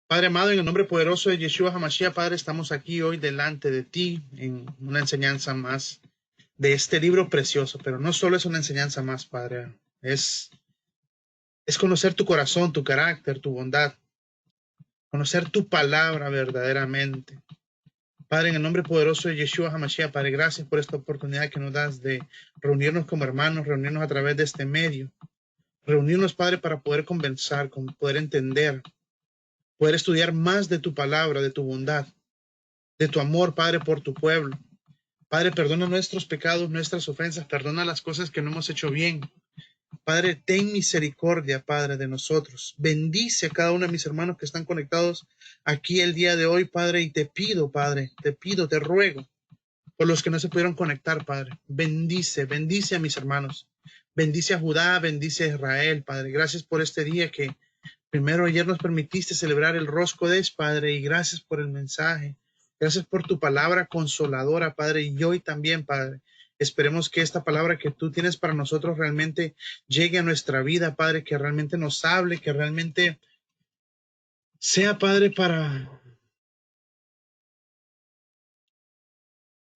Padre amado, en el nombre poderoso de Yeshua HaMashiach, Padre, estamos aquí hoy delante de ti en una enseñanza más de este libro precioso, pero no solo es una enseñanza más, Padre, es conocer tu corazón, tu carácter, tu bondad, conocer tu palabra verdaderamente. Padre, en el nombre poderoso de Yeshua HaMashiach, Padre, gracias por esta oportunidad que nos das de reunirnos como hermanos, reunirnos a través de este medio, reunirnos, Padre, para poder conversar, poder entender, poder estudiar más de tu palabra, de tu bondad, de tu amor, Padre, por tu pueblo. Padre, perdona nuestros pecados, nuestras ofensas, perdona las cosas que no hemos hecho bien. Padre, ten misericordia, Padre, de nosotros. Bendice a cada uno de mis hermanos que están conectados aquí el día de hoy, Padre, y te pido, Padre, te ruego, por los que no se pudieron conectar, Padre. Bendice a mis hermanos. Bendice a Judá, bendice a Israel, Padre. Gracias por este día que primero ayer nos permitiste celebrar el Rosh Kodesh, Padre, y gracias por el mensaje. Gracias por tu palabra consoladora, Padre, y hoy también, Padre. Esperemos que esta palabra que tú tienes para nosotros realmente llegue a nuestra vida, Padre, que realmente nos hable, que realmente sea, Padre,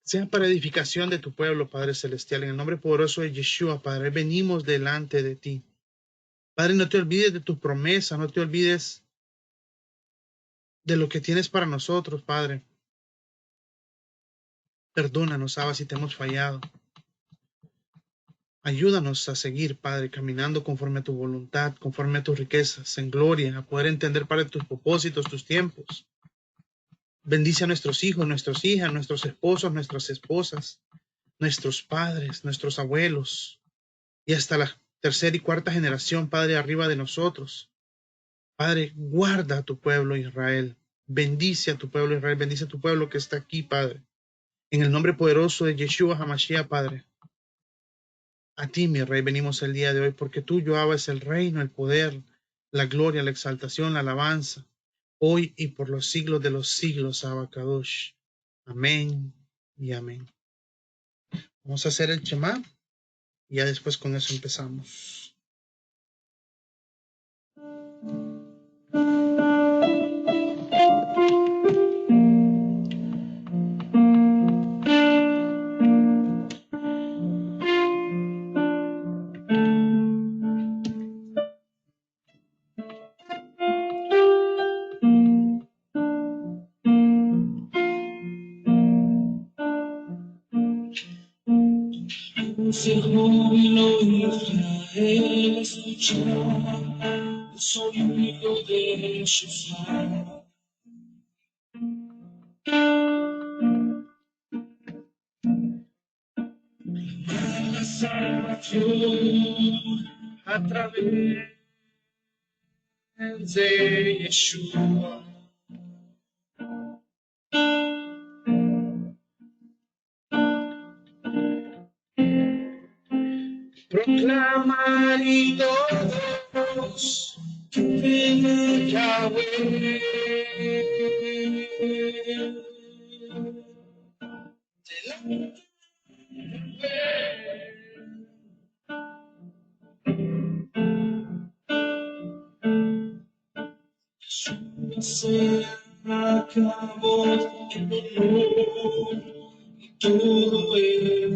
sea para edificación de tu pueblo, Padre Celestial. En el nombre poderoso de Yeshua, Padre, venimos delante de ti. Padre, no te olvides de tu promesa, no te olvides de lo que tienes para nosotros, Padre. Perdónanos, Abba, si te hemos fallado. Ayúdanos a seguir, Padre, caminando conforme a tu voluntad, conforme a tus riquezas, en gloria, a poder entender, Padre, tus propósitos, tus tiempos. Bendice a nuestros hijos, nuestras hijas, nuestros esposos, nuestras esposas, nuestros padres, nuestros abuelos, y hasta la tercera y cuarta generación, Padre, arriba de nosotros. Padre, guarda a tu pueblo Israel. Bendice a tu pueblo Israel, bendice a tu pueblo que está aquí, Padre. En el nombre poderoso de Yeshua HaMashiach, Padre. A ti, mi Rey, venimos el día de hoy, porque tuyo, Abba, es el reino, el poder, la gloria, la exaltación, la alabanza, hoy y por los siglos de los siglos, Abba Kadosh. Amén y amén. Vamos a hacer el Shema y ya después con eso empezamos. Israel, escucha el sonido de Shofar. La salvación a través de Yeshua. Proclamar y todos ven Yahweh. Se acabó el dolor y todo el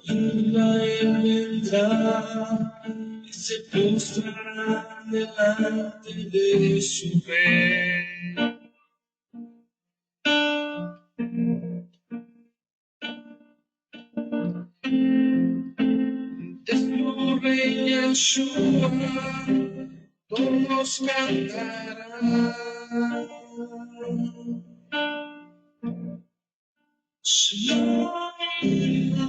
Israel vendrá y se postrará delante de su rey. De su rey Yeshua todos cantarán. Shalom, Shalom,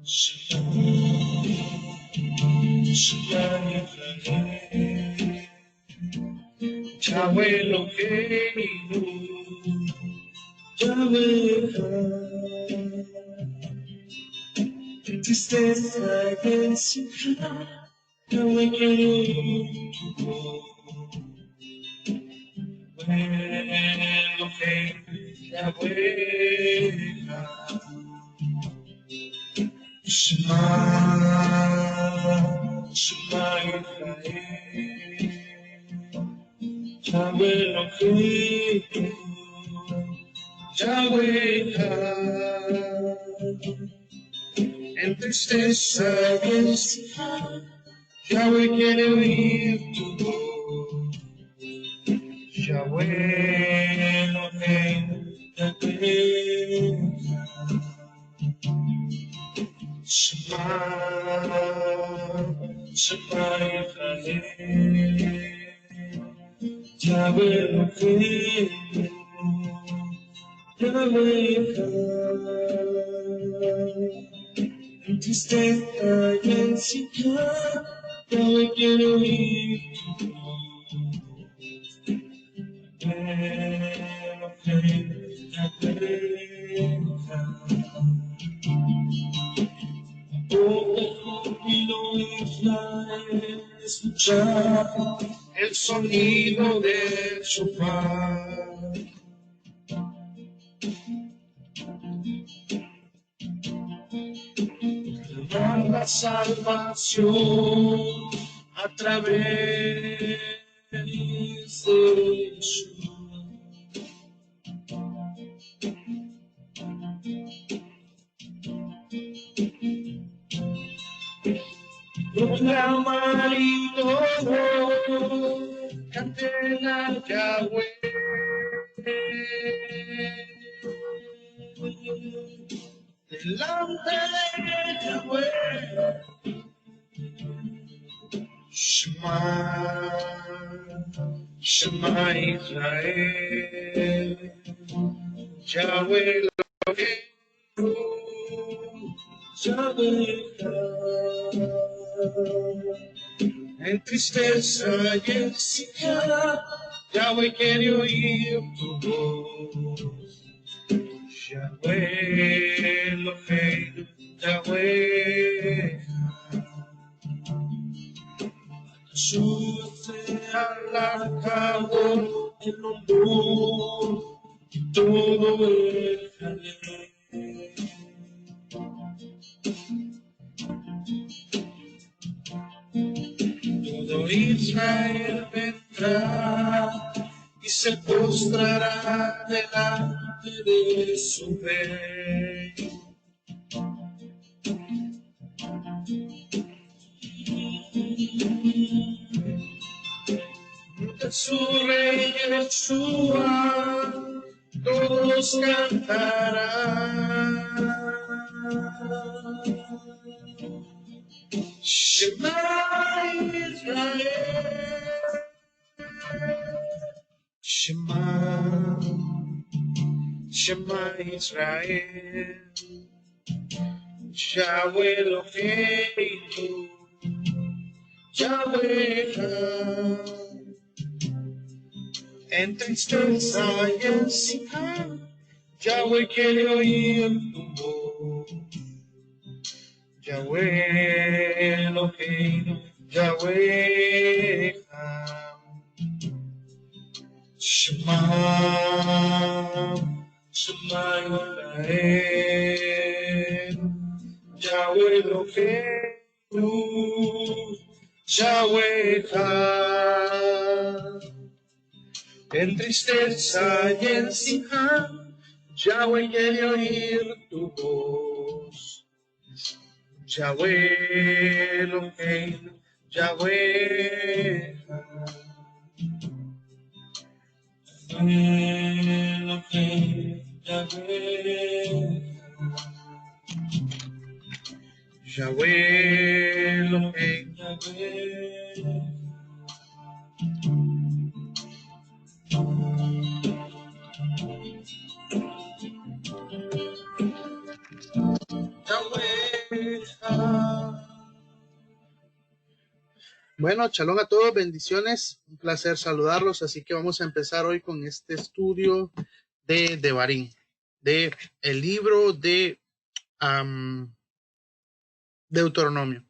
Shalom, Yahweh Eloheinu, Yahweh, tristeza y densidad, Yahweh Eloheinu, Yahweh, Yahweh. Shema, Shema Israel, Yahweh Elohim, Yahweh Echad. En tristeza y ansiedad, Yahweh quiere oír tu voz. Yahweh Elohim, Yahweh Echad. Shema, Shema Israel, Yahweh Elohim, Yahweh Echad. En tristeza y ansiedad, Yahweh quiere oír tu voz. Elohim, Yahweh Echad. Oído Israel, escuchar el sonido del shofar. Clamar la salvación a través de Yeshua. Proclamar y todos canten a Yahweh. Delante de Yahweh. Shema, Shema Israel, Yahweh Elohim, Yahweh Echad. En tristeza y ansiedad, Yahweh quiere oír tu voz. Yahweh Elohim, Yahweh Sube al cabo el honor y todo el jaleo. Todo Israel vendrá y se postrará delante de su rey. De su rey Yeshua todos cantarán. Shema Israel, Shema, Shema Israel, Yahweh Elohim, Yahweh Echad. En tristeza y ansiedad, Yahweh quiere oír tu voz. Yahweh Elohim, Yahweh Echad. Shema, Shema Israel, Yahweh Elohim, Yahweh Echad. En tristeza y ansiedad, Yahweh quiere oír tu voz. Yahweh Elohim, Yahweh Elohim, Yahweh Yahweh Elohim, Yahweh. Bueno, shalom a todos, bendiciones, un placer saludarlos, así que vamos a empezar hoy con este estudio de Devarim, de el libro de Deuteronomio,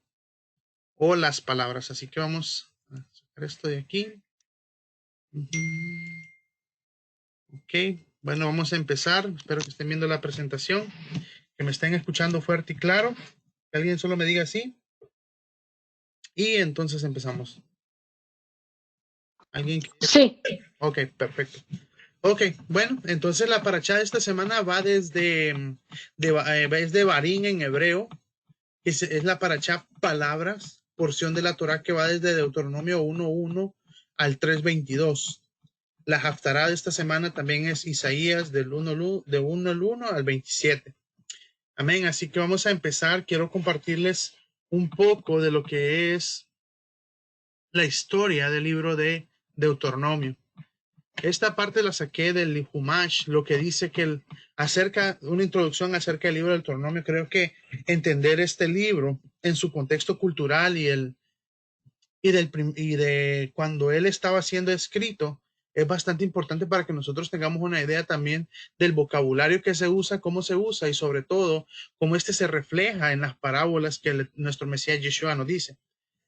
o las palabras, así que vamos a sacar esto de aquí. Ok, bueno, vamos a empezar, espero que estén viendo la presentación, que me estén escuchando fuerte y claro. Que alguien solo me diga sí. Y entonces empezamos. ¿Alguien? Sí. Ok, perfecto. Ok, bueno, entonces la paracha de esta semana va desde, es de Barín en hebreo, es la paracha palabras, porción de la Torah que va desde Deuteronomio 1:1 al 3:22. La haftará de esta semana también es Isaías del 1 al 1 al 27. Amén, así que vamos a empezar. Quiero compartirles un poco de lo que es la historia del libro de Deuteronomio. Esta parte la saqué del Humash, lo que dice que una introducción acerca del libro del Deuteronomio. Creo que entender este libro en su contexto cultural y de cuando él estaba siendo escrito es bastante importante para que nosotros tengamos una idea también del vocabulario que se usa, cómo se usa y sobre todo cómo este se refleja en las parábolas que nuestro Mesías Yeshua nos dice.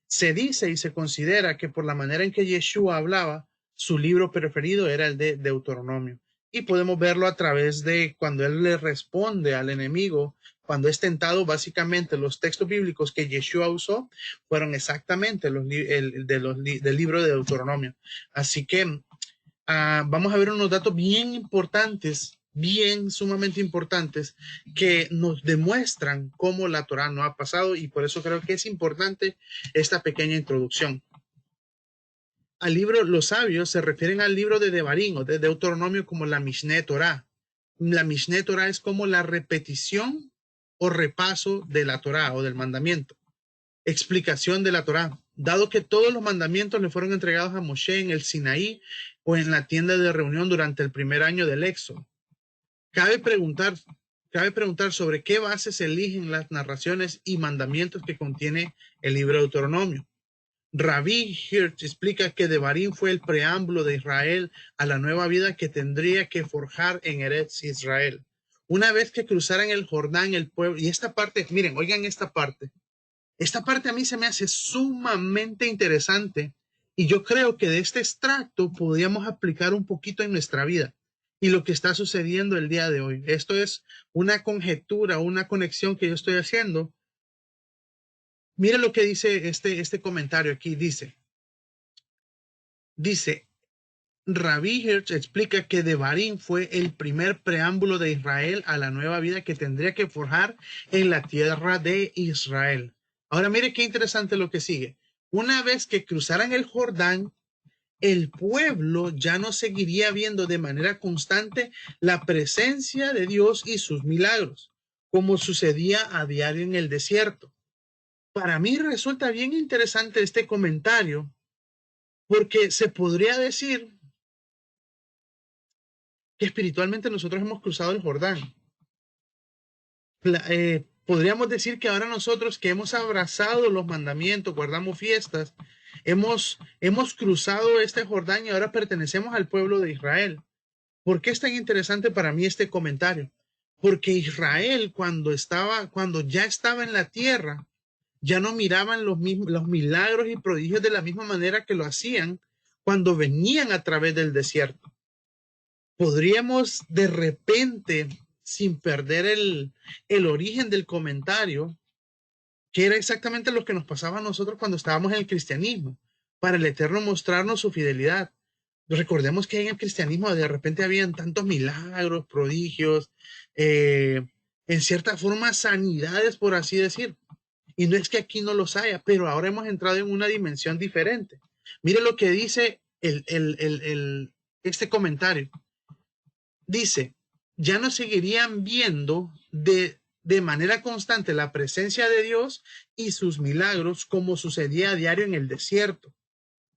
Se dice y se considera que por la manera en que Yeshua hablaba, su libro preferido era el de Deuteronomio. Y podemos verlo a través de cuando él le responde al enemigo, cuando es tentado, básicamente los textos bíblicos que Yeshua usó fueron exactamente del libro de Deuteronomio. Así que vamos a ver unos datos bien importantes, bien sumamente importantes, que nos demuestran cómo la Torah no ha pasado y por eso creo que es importante esta pequeña introducción. Al libro, los sabios se refieren al libro de Devarim o de Deuteronomio como la Mishneh Torah. La Mishneh Torah es como la repetición o repaso de la Torah o del mandamiento. Explicación de la Torá. Dado que todos los mandamientos le fueron entregados a Moshe en el Sinaí o en la tienda de reunión durante el primer año del Éxodo. Cabe preguntar sobre qué bases eligen las narraciones y mandamientos que contiene el libro de Deuteronomio. Rabbi Hirsch explica que Devarim fue el preámbulo de Israel a la nueva vida que tendría que forjar en Eretz Israel. Una vez que cruzaran el Jordán, el pueblo, y esta parte, miren, oigan esta parte. Esta parte a mí se me hace sumamente interesante y yo creo que de este extracto podríamos aplicar un poquito en nuestra vida y lo que está sucediendo el día de hoy. Esto es una conjetura, una conexión que yo estoy haciendo. Mire lo que dice este comentario aquí. Dice, Rabbi Hirsch explica que Devarim fue el primer preámbulo de Israel a la nueva vida que tendría que forjar en la tierra de Israel. Ahora mire qué interesante lo que sigue. Una vez que cruzaran el Jordán, el pueblo ya no seguiría viendo de manera constante la presencia de Dios y sus milagros, como sucedía a diario en el desierto. Para mí resulta bien interesante este comentario porque se podría decir que espiritualmente nosotros hemos cruzado el Jordán. Podríamos decir que ahora nosotros que hemos abrazado los mandamientos, guardamos fiestas, hemos cruzado este Jordán y ahora pertenecemos al pueblo de Israel. ¿Por qué es tan interesante para mí este comentario? Porque Israel cuando ya estaba en la tierra, ya no miraban los milagros y prodigios de la misma manera que lo hacían cuando venían a través del desierto. Podríamos de repente, sin perder el origen del comentario, que era exactamente lo que nos pasaba a nosotros cuando estábamos en el cristianismo, para el Eterno mostrarnos su fidelidad. Recordemos que en el cristianismo de repente habían tantos milagros, prodigios, en cierta forma sanidades, por así decir. Y no es que aquí no los haya, pero ahora hemos entrado en una dimensión diferente. Mire lo que dice este comentario. Dice, ya no seguirían viendo de manera constante la presencia de Dios y sus milagros como sucedía a diario en el desierto.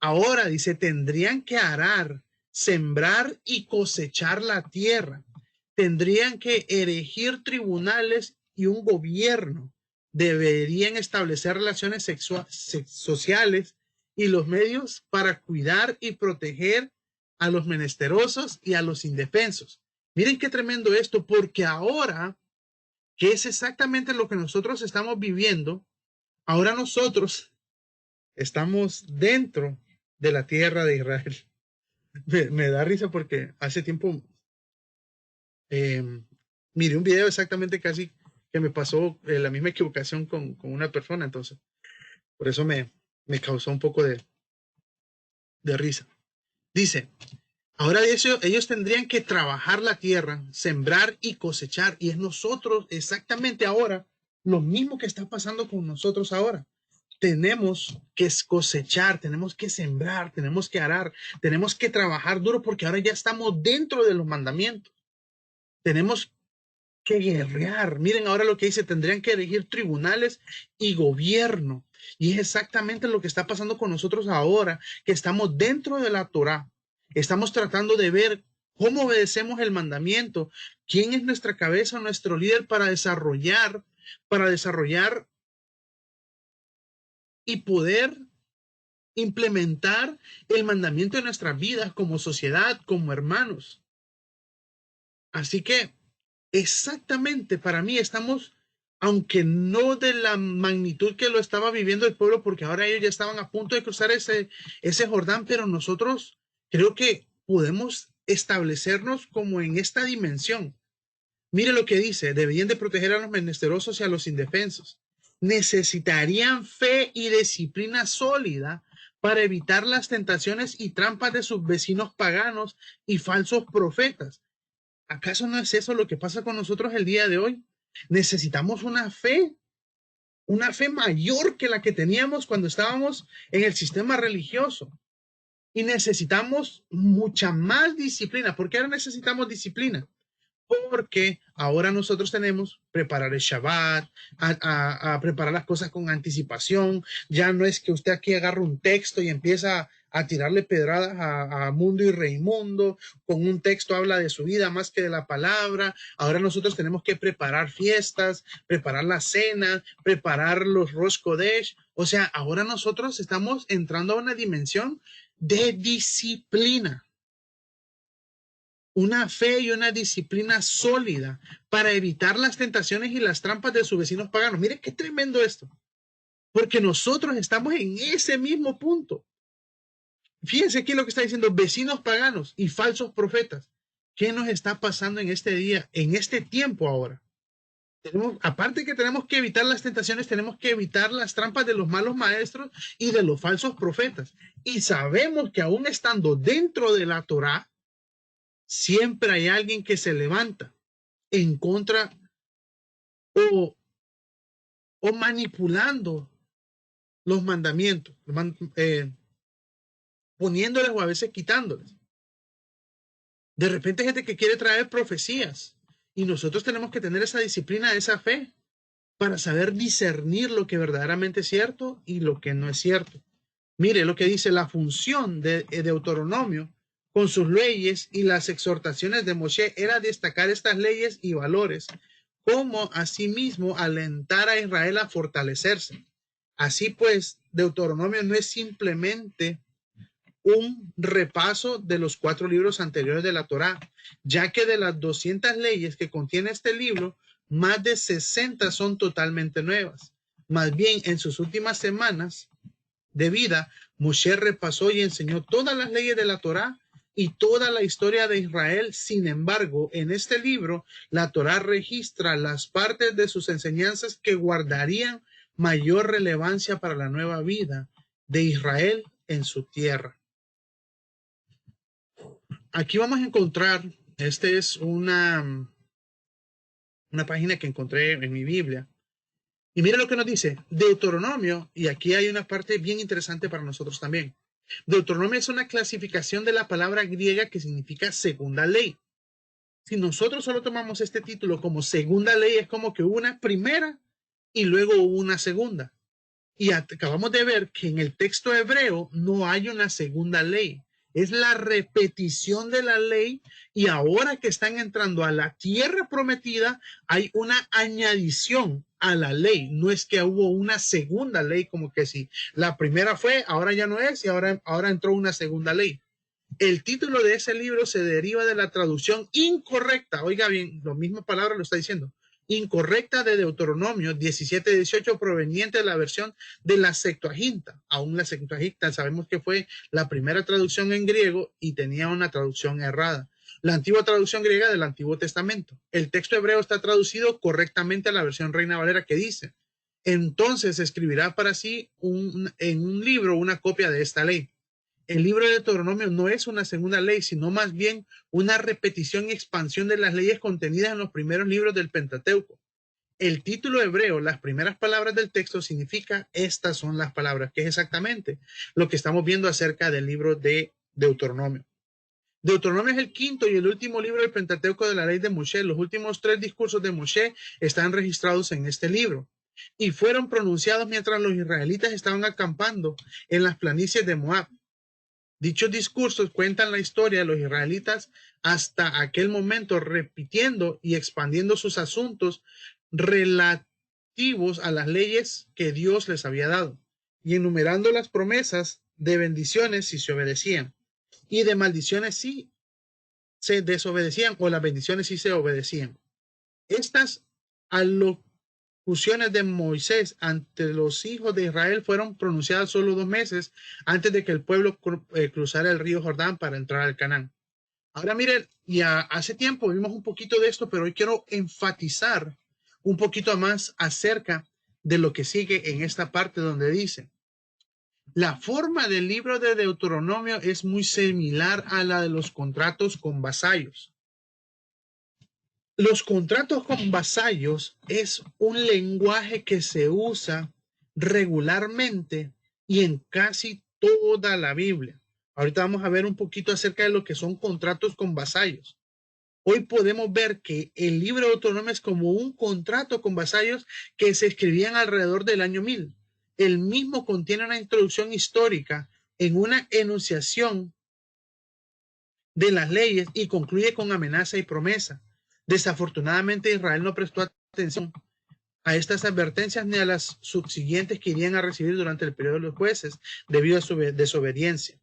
Ahora, dice, tendrían que arar, sembrar y cosechar la tierra. Tendrían que erigir tribunales y un gobierno. Deberían establecer relaciones sociales y los medios para cuidar y proteger a los menesterosos y a los indefensos. Miren qué tremendo esto, porque ahora, que es exactamente lo que nosotros estamos viviendo, ahora nosotros estamos dentro de la tierra de Israel. Me da risa porque hace tiempo miré un video exactamente casi que me pasó la misma equivocación con una persona, entonces por eso me causó un poco de risa. Dice, ahora de eso, ellos tendrían que trabajar la tierra, sembrar y cosechar, y es nosotros exactamente ahora lo mismo que está pasando con nosotros ahora. Tenemos que cosechar, tenemos que sembrar, tenemos que arar, tenemos que trabajar duro porque ahora ya estamos dentro de los mandamientos. Tenemos que guerrear. Miren ahora lo que dice, tendrían que elegir tribunales y gobierno. Y es exactamente lo que está pasando con nosotros ahora, que estamos dentro de la Torá. Estamos tratando de ver cómo obedecemos el mandamiento, quién es nuestra cabeza, nuestro líder para desarrollar y poder implementar el mandamiento en nuestras vidas como sociedad, como hermanos. Así que exactamente para mí estamos, aunque no de la magnitud que lo estaba viviendo el pueblo, porque ahora ellos ya estaban a punto de cruzar ese Jordán, pero nosotros creo que podemos establecernos como en esta dimensión. Mire lo que dice, deberían de proteger a los menesterosos y a los indefensos. Necesitarían fe y disciplina sólida para evitar las tentaciones y trampas de sus vecinos paganos y falsos profetas. ¿Acaso no es eso lo que pasa con nosotros el día de hoy? Necesitamos una fe mayor que la que teníamos cuando estábamos en el sistema religioso. Y necesitamos mucha más disciplina. ¿Por qué ahora necesitamos disciplina? Porque ahora nosotros tenemos preparar el Shabbat, a preparar las cosas con anticipación. Ya no es que usted aquí agarre un texto y empieza a tirarle pedradas a Mundo y Reimundo. Con un texto habla de su vida más que de la palabra. Ahora nosotros tenemos que preparar fiestas, preparar la cena, preparar los Rosh Kodesh. O sea, ahora nosotros estamos entrando a una dimensión de disciplina. Una fe y una disciplina sólida para evitar las tentaciones y las trampas de sus vecinos paganos. Mire qué tremendo esto, porque nosotros estamos en ese mismo punto. Fíjense aquí lo que está diciendo, vecinos paganos y falsos profetas. ¿Qué nos está pasando en este día, en este tiempo ahora? Aparte que tenemos que evitar las tentaciones, tenemos que evitar las trampas de los malos maestros y de los falsos profetas. Y sabemos que aún estando dentro de la Torá, siempre hay alguien que se levanta en contra o, o manipulando los mandamientos, poniéndoles o a veces quitándoles. De repente hay gente que quiere traer profecías y nosotros tenemos que tener esa disciplina, esa fe para saber discernir lo que verdaderamente es cierto y lo que no es cierto. Mire lo que dice la función de Deuteronomio con sus leyes y las exhortaciones de Moshe era destacar estas leyes y valores, como asimismo alentar a Israel a fortalecerse. Así pues, Deuteronomio no es simplemente un repaso de los 4 libros anteriores de la Torá, ya que de las 200 leyes que contiene este libro, más de 60 son totalmente nuevas. Más bien, en sus últimas semanas de vida, Moshe repasó y enseñó todas las leyes de la Torá y toda la historia de Israel. Sin embargo, en este libro, la Torá registra las partes de sus enseñanzas que guardarían mayor relevancia para la nueva vida de Israel en su tierra. Aquí vamos a encontrar, esta es una página que encontré en mi Biblia. Y mira lo que nos dice Deuteronomio, y aquí hay una parte bien interesante para nosotros también. Deuteronomio es una clasificación de la palabra griega que significa segunda ley. Si nosotros solo tomamos este título como segunda ley, es como que hubo una primera y luego hubo una segunda. Y acabamos de ver que en el texto hebreo no hay una segunda ley. Es la repetición de la ley y ahora que están entrando a la tierra prometida, hay una añadición a la ley. No es que hubo una segunda ley, como que si la primera fue, ahora ya no es y ahora entró una segunda ley. El título de ese libro se deriva de la traducción incorrecta. Oiga bien, la misma palabra lo está diciendo. Incorrecta de Deuteronomio 17:18 proveniente de la versión de la Septuaginta. Aún la Septuaginta sabemos que fue la primera traducción en griego y tenía una traducción errada. la antigua traducción griega del Antiguo Testamento. El texto hebreo está traducido correctamente a la versión Reina Valera, que dice: entonces escribirá para sí en un libro una copia de esta ley. El libro de Deuteronomio no es una segunda ley, sino más bien una repetición y expansión de las leyes contenidas en los primeros libros del Pentateuco. El título hebreo, las primeras palabras del texto, significa estas son las palabras, que es exactamente lo que estamos viendo acerca del libro de Deuteronomio. Deuteronomio es el quinto y el último libro del Pentateuco de la ley de Moshe. Los últimos 3 discursos de Moshe están registrados en este libro y fueron pronunciados mientras los israelitas estaban acampando en las planicies de Moab. Dichos discursos cuentan la historia de los israelitas hasta aquel momento, repitiendo y expandiendo sus asuntos relativos a las leyes que Dios les había dado y enumerando las promesas de bendiciones si se obedecían y de maldiciones si se desobedecían, o las bendiciones si se obedecían. Estas alocuciones de Moisés ante los hijos de Israel fueron pronunciadas solo 2 meses antes de que el pueblo cruzara el río Jordán para entrar al Canaán. Ahora miren, ya hace tiempo vimos un poquito de esto, pero hoy quiero enfatizar un poquito más acerca de lo que sigue en esta parte donde dice: la forma del libro de Deuteronomio es muy similar a la de los contratos con vasallos. Los contratos con vasallos es un lenguaje que se usa regularmente y en casi toda la Biblia. Ahorita vamos a ver un poquito acerca de lo que son contratos con vasallos. Hoy podemos ver que el libro de Deuteronomio es como un contrato con vasallos que se escribían alrededor del año 1000. El mismo contiene una introducción histórica en una enunciación de las leyes y concluye con amenaza y promesa. Desafortunadamente, Israel no prestó atención a estas advertencias ni a las subsiguientes que irían a recibir durante el periodo de los jueces debido a su desobediencia.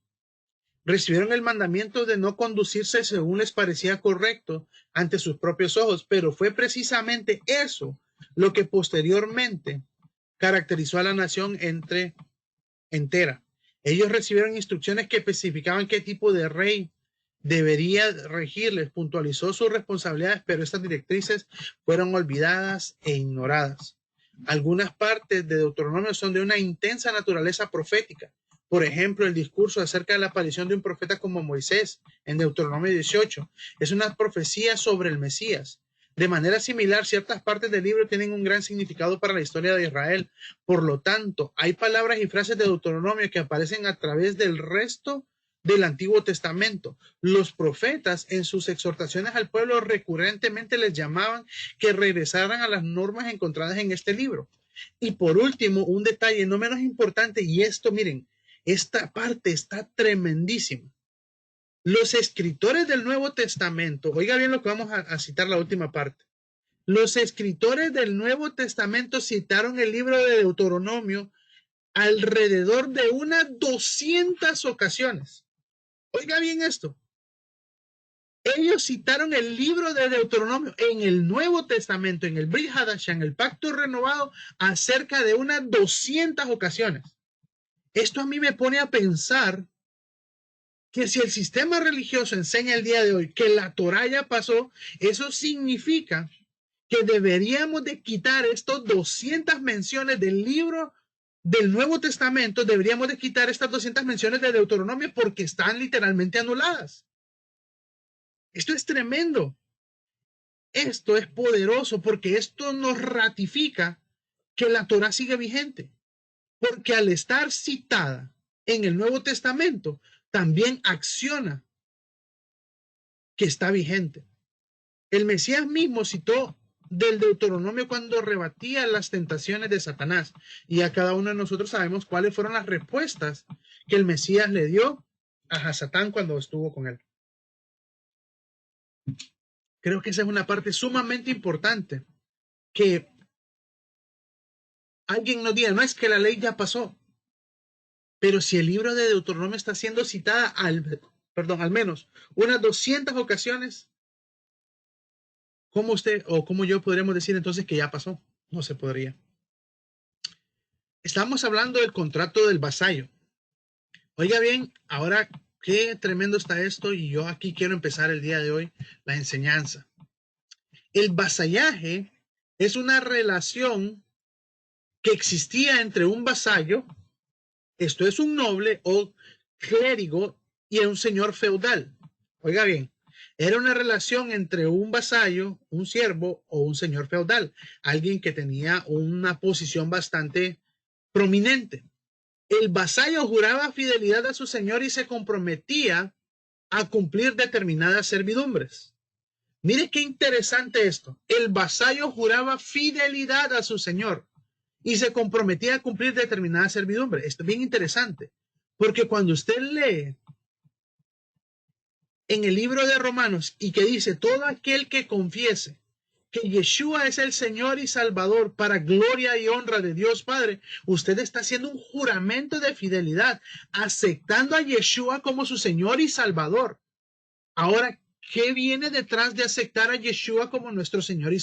Recibieron el mandamiento de no conducirse según les parecía correcto ante sus propios ojos, pero fue precisamente eso lo que posteriormente caracterizó a la nación entera. Ellos recibieron instrucciones que especificaban qué tipo de rey debería regirles, puntualizó sus responsabilidades, pero estas directrices fueron olvidadas e ignoradas. Algunas partes de Deuteronomio son de una intensa naturaleza profética. Por ejemplo, el discurso acerca de la aparición de un profeta como Moisés en Deuteronomio 18 es una profecía sobre el Mesías. De manera similar, ciertas partes del libro tienen un gran significado para la historia de Israel. Por lo tanto, hay palabras y frases de Deuteronomio que aparecen a través del resto del Antiguo Testamento. Los profetas en sus exhortaciones al pueblo recurrentemente les llamaban que regresaran a las normas encontradas en este libro. Y por último, un detalle no menos importante, y esto, miren, esta parte está tremendísima. Los escritores del Nuevo Testamento, oiga bien lo que vamos a citar la última parte. Los escritores del Nuevo Testamento citaron el libro de Deuteronomio alrededor de unas 200 ocasiones. Oiga bien esto. Ellos citaron el libro de Deuteronomio en el Nuevo Testamento, en el Brit Hadashah, en el Pacto Renovado, acerca de unas 200 ocasiones. Esto a mí me pone a pensar que si el sistema religioso enseña el día de hoy que la Torá ya pasó, eso significa que deberíamos de quitar estos 200 menciones del libro del Nuevo Testamento, deberíamos de quitar estas 200 menciones de Deuteronomio porque están literalmente anuladas. Esto es tremendo. Esto es poderoso porque esto nos ratifica que la Torá sigue vigente. Porque al estar citada en el Nuevo Testamento, también acciona que está vigente. El Mesías mismo citó del Deuteronomio cuando rebatía las tentaciones de Satanás. Y a cada uno de nosotros sabemos cuáles fueron las respuestas que el Mesías le dio a Satán cuando estuvo con él. Creo que esa es una parte sumamente importante, que alguien nos diga, no es que la ley ya pasó, pero si el libro de Deuteronomio está siendo citada al menos unas 200 ocasiones, ¿cómo usted o cómo yo podremos decir entonces que ya pasó? No se podría. Estamos hablando del contrato del vasallo. Oiga bien, ahora qué tremendo está esto, y yo aquí quiero empezar el día de hoy la enseñanza. El vasallaje es una relación que existía entre un vasallo, esto es un noble o clérigo, y un señor feudal. Oiga bien, era una relación entre un vasallo, un siervo o un señor feudal, alguien que tenía una posición bastante prominente. El vasallo juraba fidelidad a su señor y se comprometía a cumplir determinadas servidumbres. Mire qué interesante esto. El vasallo juraba fidelidad a su señor y se comprometía a cumplir determinadas servidumbres. Esto es bien interesante, porque cuando usted lee en el libro de Romanos y que dice, todo aquel que confiese que Yeshua es el Señor y Salvador para gloria y honra de Dios Padre, usted está haciendo un juramento de fidelidad, aceptando a Yeshua como su Señor y Salvador. Ahora, ¿qué viene detrás de aceptar a Yeshua como nuestro Señor y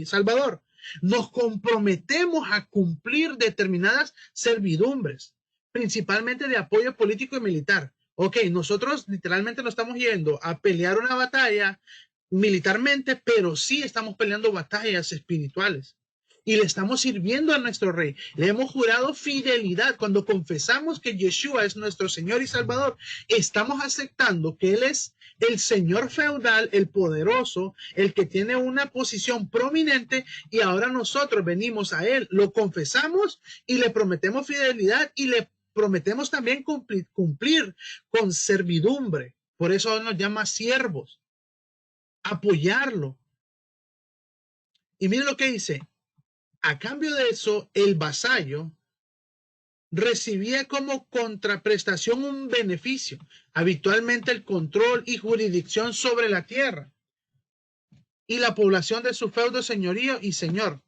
Salvador? Nos comprometemos a cumplir determinadas servidumbres, principalmente de apoyo político y militar. Ok, nosotros literalmente no estamos yendo a pelear una batalla militarmente, pero sí estamos peleando batallas espirituales. Y le estamos sirviendo a nuestro rey. Le hemos jurado fidelidad. Cuando confesamos que Yeshua es nuestro Señor y Salvador, estamos aceptando que Él es el señor feudal, el poderoso, el que tiene una posición prominente, y ahora nosotros venimos a Él, lo confesamos y le prometemos fidelidad y le prometemos también cumplir con servidumbre. Por eso nos llama siervos, apoyarlo. Y mire lo que dice, a cambio de eso, el vasallo recibía como contraprestación un beneficio, habitualmente el control y jurisdicción sobre la tierra y la población de su feudo, señorío y señor.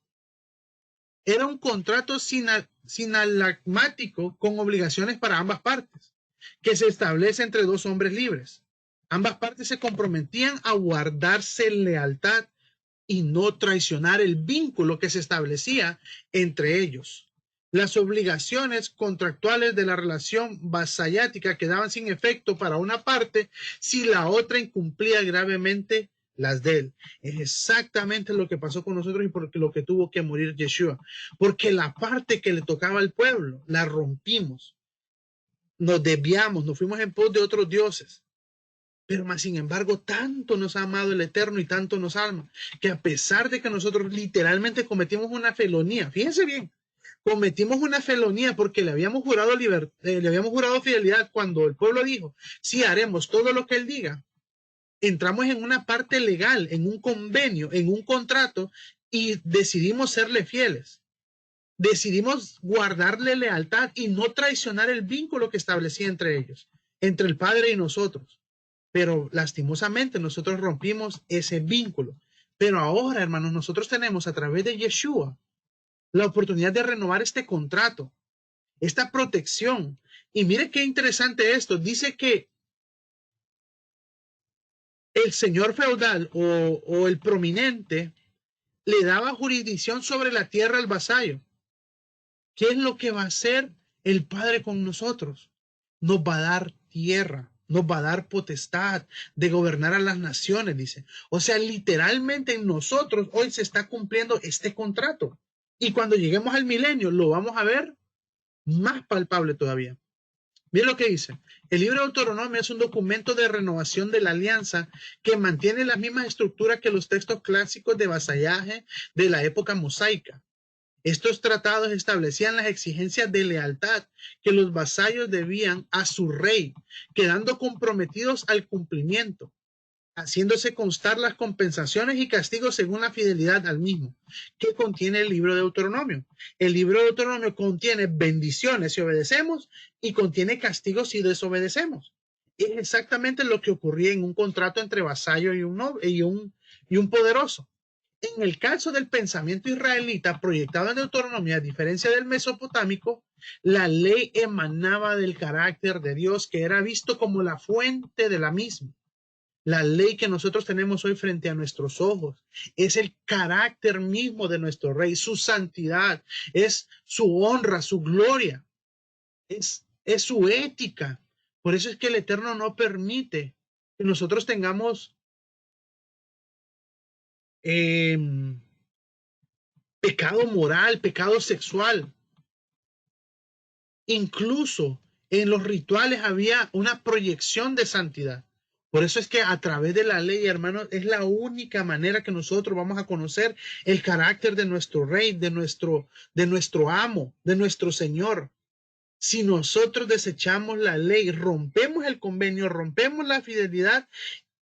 Era un contrato sinalagmático con obligaciones para ambas partes, que se establece entre dos hombres libres. Ambas partes se comprometían a guardarse lealtad y no traicionar el vínculo que se establecía entre ellos. Las obligaciones contractuales de la relación vasallática quedaban sin efecto para una parte si la otra incumplía gravemente las de él. Es exactamente lo que pasó con nosotros y por lo que tuvo que morir Yeshua. Porque la parte que le tocaba al pueblo la rompimos, nos desviamos, nos fuimos en pos de otros dioses. Pero más sin embargo, tanto nos ha amado el Eterno y tanto nos ama, que a pesar de que nosotros literalmente cometimos una felonía, fíjense bien, cometimos una felonía porque le habíamos jurado fidelidad cuando el pueblo dijo, sí, haremos todo lo que él diga. Entramos en una parte legal, en un convenio, en un contrato, y decidimos serle fieles. Decidimos guardarle lealtad y no traicionar el vínculo que establecía entre ellos, entre el Padre y nosotros. Pero lastimosamente nosotros rompimos ese vínculo. Pero ahora, hermanos, nosotros tenemos a través de Yeshua la oportunidad de renovar este contrato, esta protección. Y mire qué interesante esto. Dice que el señor feudal o el prominente le daba jurisdicción sobre la tierra al vasallo. ¿Qué es lo que va a hacer el Padre con nosotros? Nos va a dar tierra, nos va a dar potestad de gobernar a las naciones, dice. O sea, literalmente en nosotros hoy se está cumpliendo este contrato. Y cuando lleguemos al milenio lo vamos a ver más palpable todavía. Miren lo que dice. El libro de Deuteronomio es un documento de renovación de la alianza que mantiene la misma estructura que los textos clásicos de vasallaje de la época mosaica. Estos tratados establecían las exigencias de lealtad que los vasallos debían a su rey, quedando comprometidos al cumplimiento, haciéndose constar las compensaciones y castigos según la fidelidad al mismo, que contiene el libro de Deuteronomio. El libro de Deuteronomio contiene bendiciones si obedecemos y contiene castigos si desobedecemos. Es exactamente lo que ocurría en un contrato entre vasallo y un poderoso. En el caso del pensamiento israelita proyectado en Deuteronomio, a diferencia del mesopotámico, la ley emanaba del carácter de Dios, que era visto como la fuente de la misma. La ley que nosotros tenemos hoy frente a nuestros ojos es el carácter mismo de nuestro rey, su santidad, es su honra, su gloria, es su ética. Por eso es que el Eterno no permite que nosotros tengamos pecado moral, pecado sexual. Incluso en los rituales había una proyección de santidad. Por eso es que a través de la ley, hermanos, es la única manera que nosotros vamos a conocer el carácter de nuestro rey, de nuestro amo, de nuestro Señor. Si nosotros desechamos la ley, rompemos el convenio, rompemos la fidelidad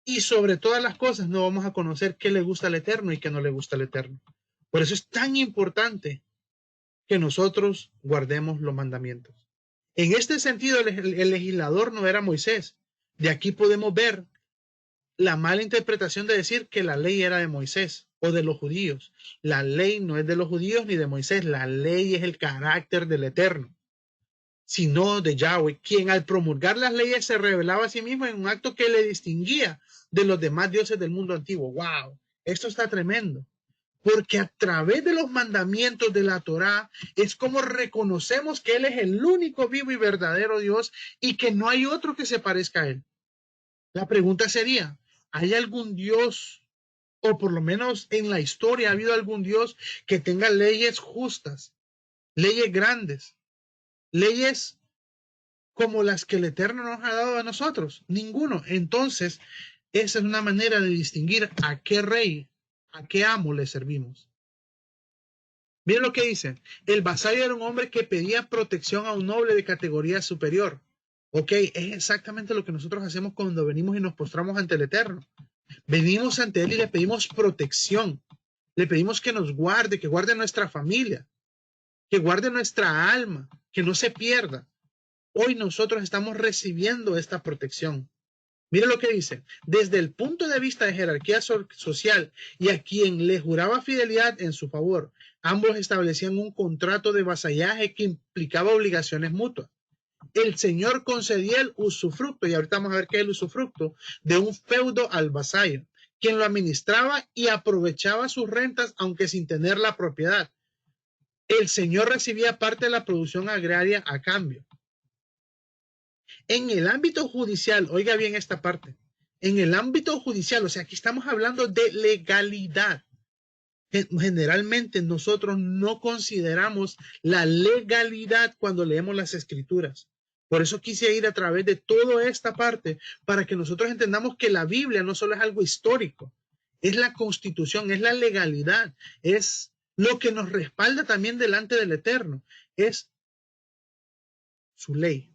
y sobre todas las cosas no vamos a conocer qué le gusta al Eterno y qué no le gusta al Eterno. Por eso es tan importante que nosotros guardemos los mandamientos. En este sentido, el legislador no era Moisés. De aquí podemos ver la mala interpretación de decir que la ley era de Moisés o de los judíos. La ley no es de los judíos ni de Moisés. La ley es el carácter del Eterno, sino de Yahweh, quien al promulgar las leyes se revelaba a sí mismo en un acto que le distinguía de los demás dioses del mundo antiguo. ¡Wow! Esto está tremendo. Porque a través de los mandamientos de la Torá es como reconocemos que Él es el único vivo y verdadero Dios y que no hay otro que se parezca a Él. La pregunta sería, ¿hay algún Dios, o por lo menos en la historia ha habido algún Dios que tenga leyes justas, leyes grandes, leyes como las que el Eterno nos ha dado a nosotros? Ninguno. Entonces, esa es una manera de distinguir a qué rey, a qué amo le servimos. Miren lo que dice. El vasallo era un hombre que pedía protección a un noble de categoría superior. Ok, es exactamente lo que nosotros hacemos cuando venimos y nos postramos ante el Eterno. Venimos ante Él y le pedimos protección. Le pedimos que nos guarde, que guarde nuestra familia, que guarde nuestra alma, que no se pierda. Hoy nosotros estamos recibiendo esta protección. Mire lo que dice. Desde el punto de vista de jerarquía social y a quien le juraba fidelidad en su favor, ambos establecían un contrato de vasallaje que implicaba obligaciones mutuas. El Señor concedía el usufructo, y ahorita vamos a ver qué es el usufructo, de un feudo al vasallo, quien lo administraba y aprovechaba sus rentas, aunque sin tener la propiedad. El Señor recibía parte de la producción agraria a cambio. En el ámbito judicial, oiga bien esta parte, en el ámbito judicial, o sea, aquí estamos hablando de legalidad. Generalmente nosotros no consideramos la legalidad cuando leemos las escrituras. Por eso quise ir a través de toda esta parte para que nosotros entendamos que la Biblia no solo es algo histórico, es la constitución, es la legalidad, es lo que nos respalda también delante del Eterno, es su ley.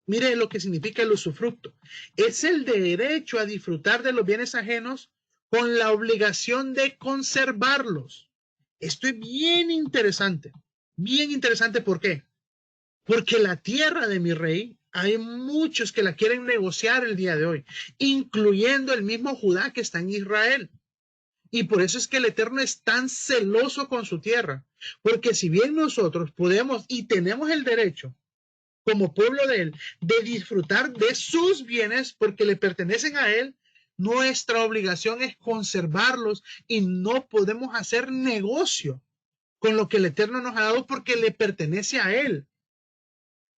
Mire lo que significa el usufructo. Es el derecho a disfrutar de los bienes ajenos con la obligación de conservarlos. Esto es bien interesante. Bien interesante, ¿por qué? Porque la tierra de mi rey, hay muchos que la quieren negociar el día de hoy, incluyendo el mismo Judá que está en Israel. Y por eso es que el Eterno es tan celoso con su tierra. Porque si bien nosotros podemos y tenemos el derecho como pueblo de Él, de disfrutar de sus bienes porque le pertenecen a Él, nuestra obligación es conservarlos y no podemos hacer negocio con lo que el Eterno nos ha dado porque le pertenece a Él.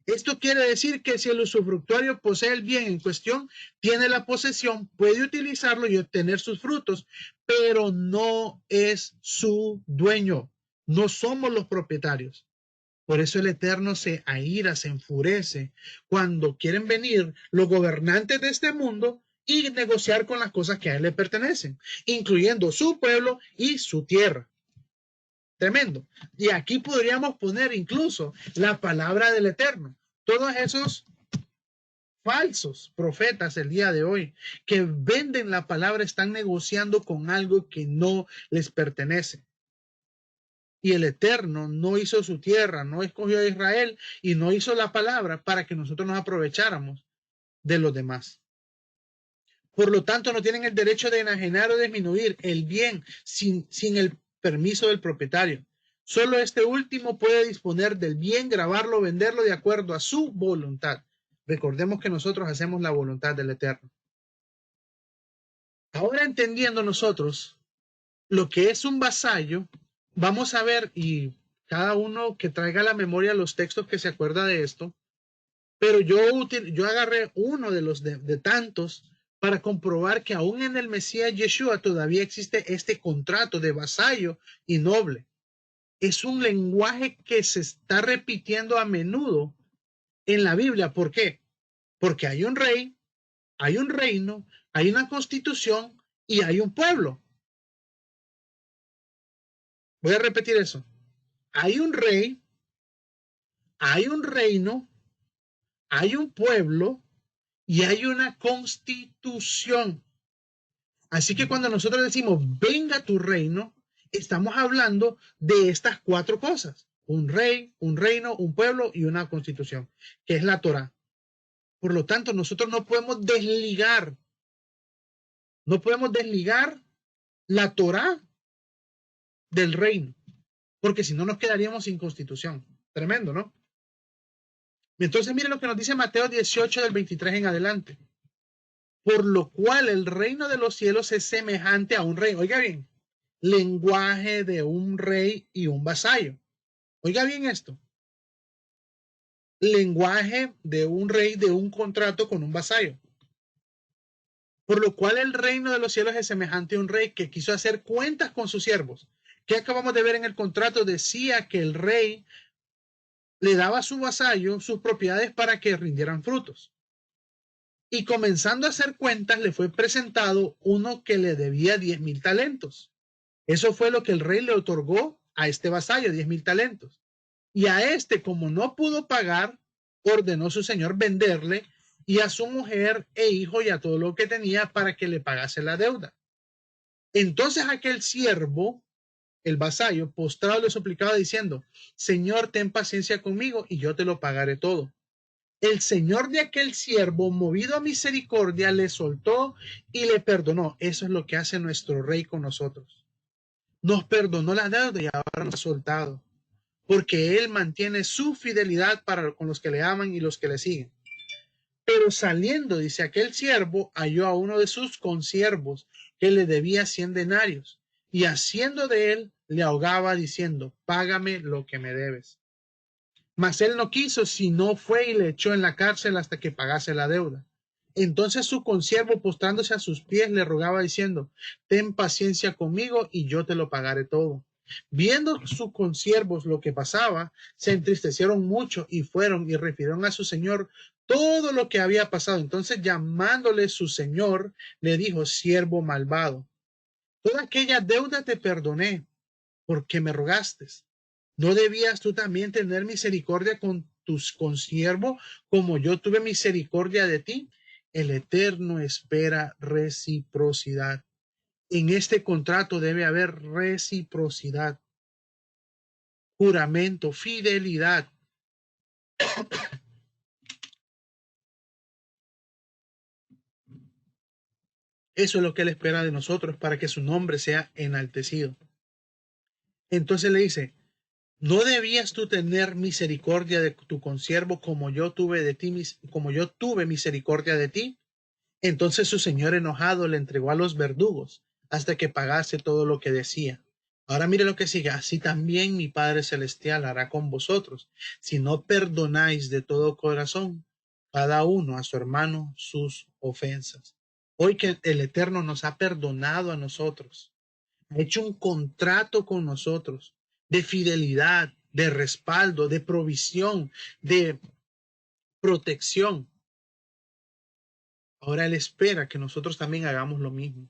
Esto quiere decir que si el usufructuario posee el bien en cuestión, tiene la posesión, puede utilizarlo y obtener sus frutos, pero no es su dueño. No somos los propietarios. Por eso el Eterno se aira, se enfurece cuando quieren venir los gobernantes de este mundo y negociar con las cosas que a él le pertenecen, incluyendo su pueblo y su tierra. Tremendo. Y aquí podríamos poner incluso la palabra del Eterno. Todos esos falsos profetas el día de hoy que venden la palabra están negociando con algo que no les pertenece. Y el Eterno no hizo su tierra, no escogió a Israel y no hizo la palabra para que nosotros nos aprovecháramos de los demás. Por lo tanto, no tienen el derecho de enajenar o disminuir el bien sin el permiso del propietario. Solo este último puede disponer del bien, grabarlo, venderlo de acuerdo a su voluntad. Recordemos que nosotros hacemos la voluntad del Eterno. Ahora entendiendo nosotros lo que es un vasallo, vamos a ver, y cada uno que traiga a la memoria los textos que se acuerda de esto, Pero yo agarré uno de los de tantos para comprobar que aún en el Mesías Yeshua todavía existe este contrato de vasallo y noble. Es un lenguaje que se está repitiendo a menudo en la Biblia. ¿Por qué? Porque hay un rey, hay un reino, hay una constitución y hay un pueblo. Voy a repetir eso. Hay un rey, hay un reino, hay un pueblo y hay una constitución. Así que cuando nosotros decimos, venga tu reino, estamos hablando de estas cuatro cosas. Un rey, un reino, un pueblo y una constitución, que es la Torá. Por lo tanto, nosotros no podemos desligar la Torá del reino, porque si no nos quedaríamos sin constitución. Tremendo, ¿no? Entonces, miren lo que nos dice Mateo 18 del 23 en adelante. Por lo cual el reino de los cielos es semejante a un rey. Oiga bien, lenguaje de un rey y un vasallo. Oiga bien esto. Lenguaje de un rey de un contrato con un vasallo. Por lo cual el reino de los cielos es semejante a un rey que quiso hacer cuentas con sus siervos. ¿Qué acabamos de ver en el contrato? Decía que el rey le daba a su vasallo sus propiedades para que rindieran frutos. Y comenzando a hacer cuentas, le fue presentado uno que le debía 10,000 talentos. Eso fue lo que el rey le otorgó a este vasallo, 10,000 talentos. Y a este, como no pudo pagar, ordenó su señor venderle y a su mujer e hijo y a todo lo que tenía para que le pagase la deuda. Entonces aquel siervo, el vasallo, postrado le suplicaba diciendo, Señor, ten paciencia conmigo y yo te lo pagaré todo. El señor de aquel siervo, movido a misericordia, le soltó y le perdonó. Eso es lo que hace nuestro rey con nosotros. Nos perdonó la deuda y ahora nos ha soltado, porque él mantiene su fidelidad para con los que le aman y los que le siguen. Pero saliendo, dice, aquel siervo halló a uno de sus consiervos que le debía 100 denarios y haciendo de él le ahogaba diciendo, págame lo que me debes. Mas él no quiso, sino fue y le echó en la cárcel hasta que pagase la deuda. Entonces su consiervo, postrándose a sus pies, le rogaba diciendo, ten paciencia conmigo y yo te lo pagaré todo. Viendo sus consiervos lo que pasaba, se entristecieron mucho y fueron y refirieron a su señor todo lo que había pasado. Entonces llamándole su señor, le dijo, siervo malvado, toda aquella deuda te perdoné porque me rogaste. ¿No debías tú también tener misericordia con tus consiervos como yo tuve misericordia de ti? El Eterno espera reciprocidad. En este contrato debe haber reciprocidad, juramento, fidelidad. Eso es lo que Él espera de nosotros para que su nombre sea enaltecido. Entonces le dice, ¿no debías tú tener misericordia de tu consiervo como yo tuve de ti, como yo tuve misericordia de ti? Entonces su señor enojado le entregó a los verdugos hasta que pagase todo lo que decía. Ahora mire lo que sigue. Así también mi Padre Celestial hará con vosotros, si no perdonáis de todo corazón cada uno a su hermano sus ofensas. Hoy que el Eterno nos ha perdonado a nosotros, ha hecho un contrato con nosotros de fidelidad, de respaldo, de provisión, de protección. Ahora Él espera que nosotros también hagamos lo mismo.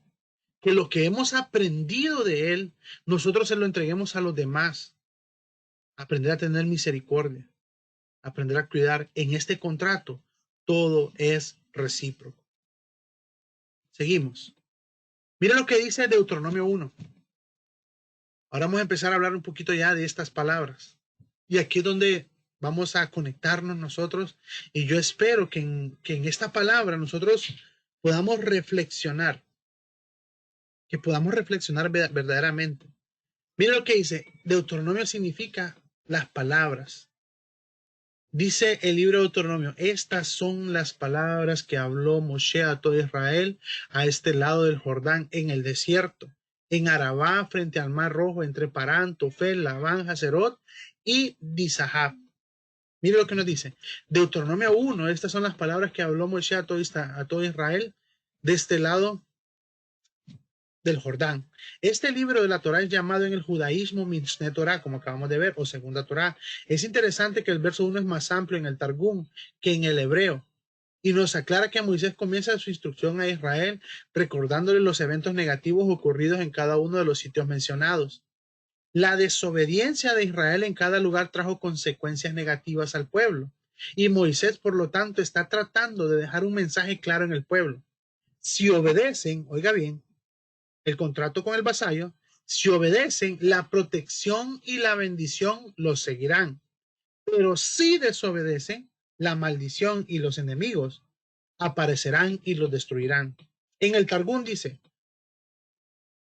Que lo que hemos aprendido de Él, nosotros se lo entreguemos a los demás. Aprender a tener misericordia, aprender a cuidar. En este contrato, todo es recíproco. Seguimos. Mira lo que dice Deuteronomio 1. Ahora vamos a empezar a hablar un poquito ya de estas palabras. Y aquí es donde vamos a conectarnos nosotros. Y yo espero que en esta palabra nosotros podamos reflexionar. Que podamos reflexionar verdaderamente. Mira lo que dice. Deuteronomio significa las palabras. Dice el libro de Deuteronomio, estas son las palabras que habló Moshe a todo Israel a este lado del Jordán en el desierto, en Arabá frente al mar rojo entre Parán, Tofel, Labán, Haserot y Dizahab. Mire lo que nos dice. Deuteronomio 1, estas son las palabras que habló Moisés a todo Israel de este lado del Jordán. Este libro de la Torá es llamado en el judaísmo Mishneh Torah, como acabamos de ver, o segunda Torá. Es interesante que el verso 1 es más amplio en el Targum que en el hebreo. Y nos aclara que Moisés comienza su instrucción a Israel recordándole los eventos negativos ocurridos en cada uno de los sitios mencionados. La desobediencia de Israel en cada lugar trajo consecuencias negativas al pueblo. Y Moisés, por lo tanto, está tratando de dejar un mensaje claro en el pueblo. Si obedecen, oiga bien, el contrato con el vasallo, si obedecen, la protección y la bendición los seguirán. Pero si desobedecen, la maldición y los enemigos aparecerán y los destruirán. En el Targum dice,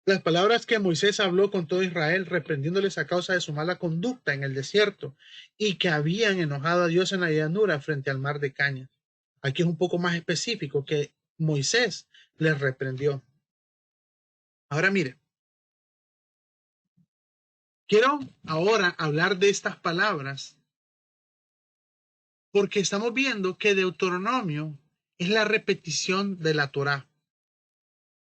las palabras que Moisés habló con todo Israel, reprendiéndoles a causa de su mala conducta en el desierto y que habían enojado a Dios en la llanura frente al mar de Cañas. Aquí es un poco más específico que Moisés les reprendió. Ahora mire, quiero ahora hablar de estas palabras porque estamos viendo que Deuteronomio es la repetición de la Torá.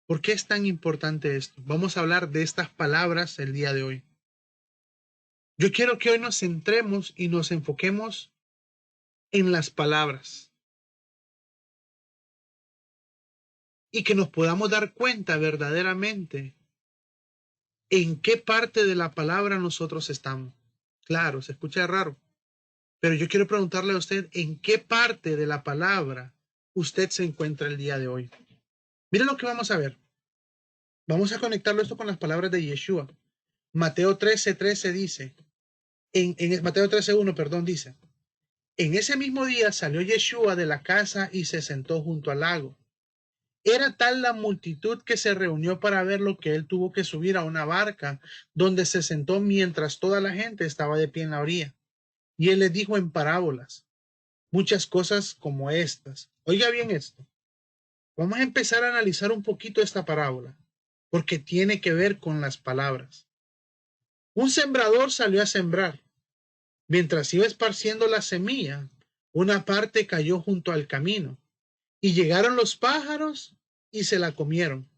¿Por qué es tan importante esto? Vamos a hablar de estas palabras el día de hoy. Yo quiero que hoy nos centremos y nos enfoquemos en las palabras y que nos podamos dar cuenta verdaderamente en qué parte de la palabra nosotros estamos. Claro, se escucha raro, pero yo quiero preguntarle a usted en qué parte de la palabra usted se encuentra el día de hoy. Miren lo que vamos a ver. Vamos a conectarlo esto con las palabras de Yeshua. Mateo 13:13 dice, Mateo 13:1, perdón, dice, en ese mismo día salió Yeshua de la casa y se sentó junto al lago. Era tal la multitud que se reunió para ver lo que él tuvo que subir a una barca, donde se sentó mientras toda la gente estaba de pie en la orilla. Y él les dijo en parábolas muchas cosas como estas. Oiga bien esto. Vamos a empezar a analizar un poquito esta parábola, porque tiene que ver con las palabras. Un sembrador salió a sembrar. Mientras iba esparciendo la semilla, una parte cayó junto al camino, y llegaron los pájaros y se la comieron.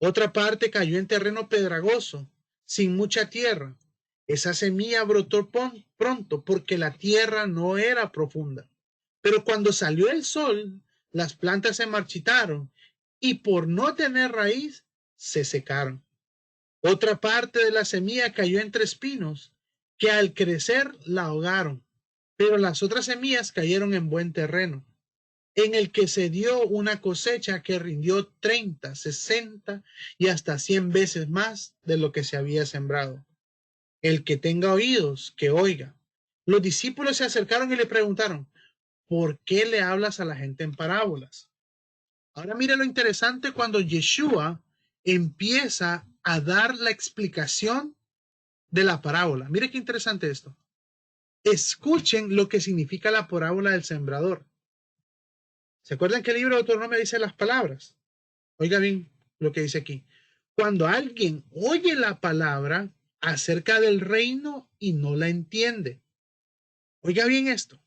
Otra parte cayó en terreno pedregoso, sin mucha tierra. Esa semilla brotó pronto porque la tierra no era profunda. Pero cuando salió el sol, las plantas se marchitaron y por no tener raíz, se secaron. Otra parte de la semilla cayó entre espinos, que al crecer la ahogaron. Pero las otras semillas cayeron en buen terreno, en el que se dio una cosecha que rindió 30, 60 y hasta 100 veces más de lo que se había sembrado. El que tenga oídos, que oiga. Los discípulos se acercaron y le preguntaron, ¿por qué le hablas a la gente en parábolas? Ahora mire lo interesante cuando Yeshua empieza a dar la explicación de la parábola. Mire qué interesante esto. Escuchen lo que significa la parábola del sembrador. ¿Se acuerdan que el libro de Deuteronomio dice las palabras? Oiga bien lo que dice aquí. Cuando alguien oye la palabra acerca del reino y no la entiende. Oiga bien esto.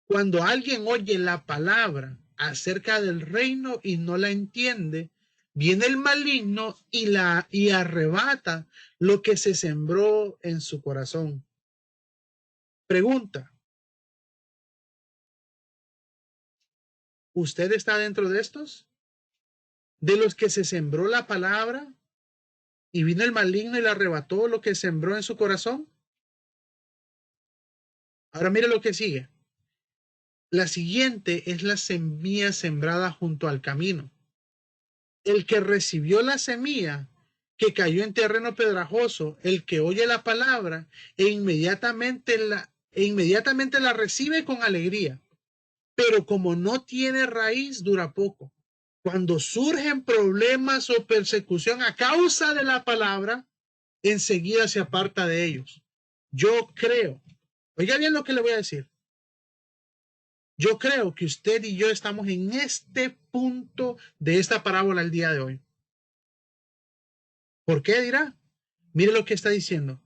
Cuando alguien oye la palabra acerca del reino y no la entiende, viene el maligno y arrebata lo que se sembró en su corazón. Pregunta. ¿Usted está dentro de estos? ¿De los que se sembró la palabra y vino el maligno y le arrebató lo que sembró en su corazón? Ahora mire lo que sigue. La siguiente es la semilla sembrada junto al camino. El que recibió la semilla que cayó en terreno pedrajoso, el que oye la palabra e inmediatamente la recibe con alegría. Pero como no tiene raíz, dura poco. Cuando surgen problemas o persecución a causa de la palabra, enseguida se aparta de ellos. Yo creo, oiga bien lo que le voy a decir. Yo creo que usted y yo estamos en este punto de esta parábola el día de hoy. ¿Por qué dirá? Mire lo que está diciendo.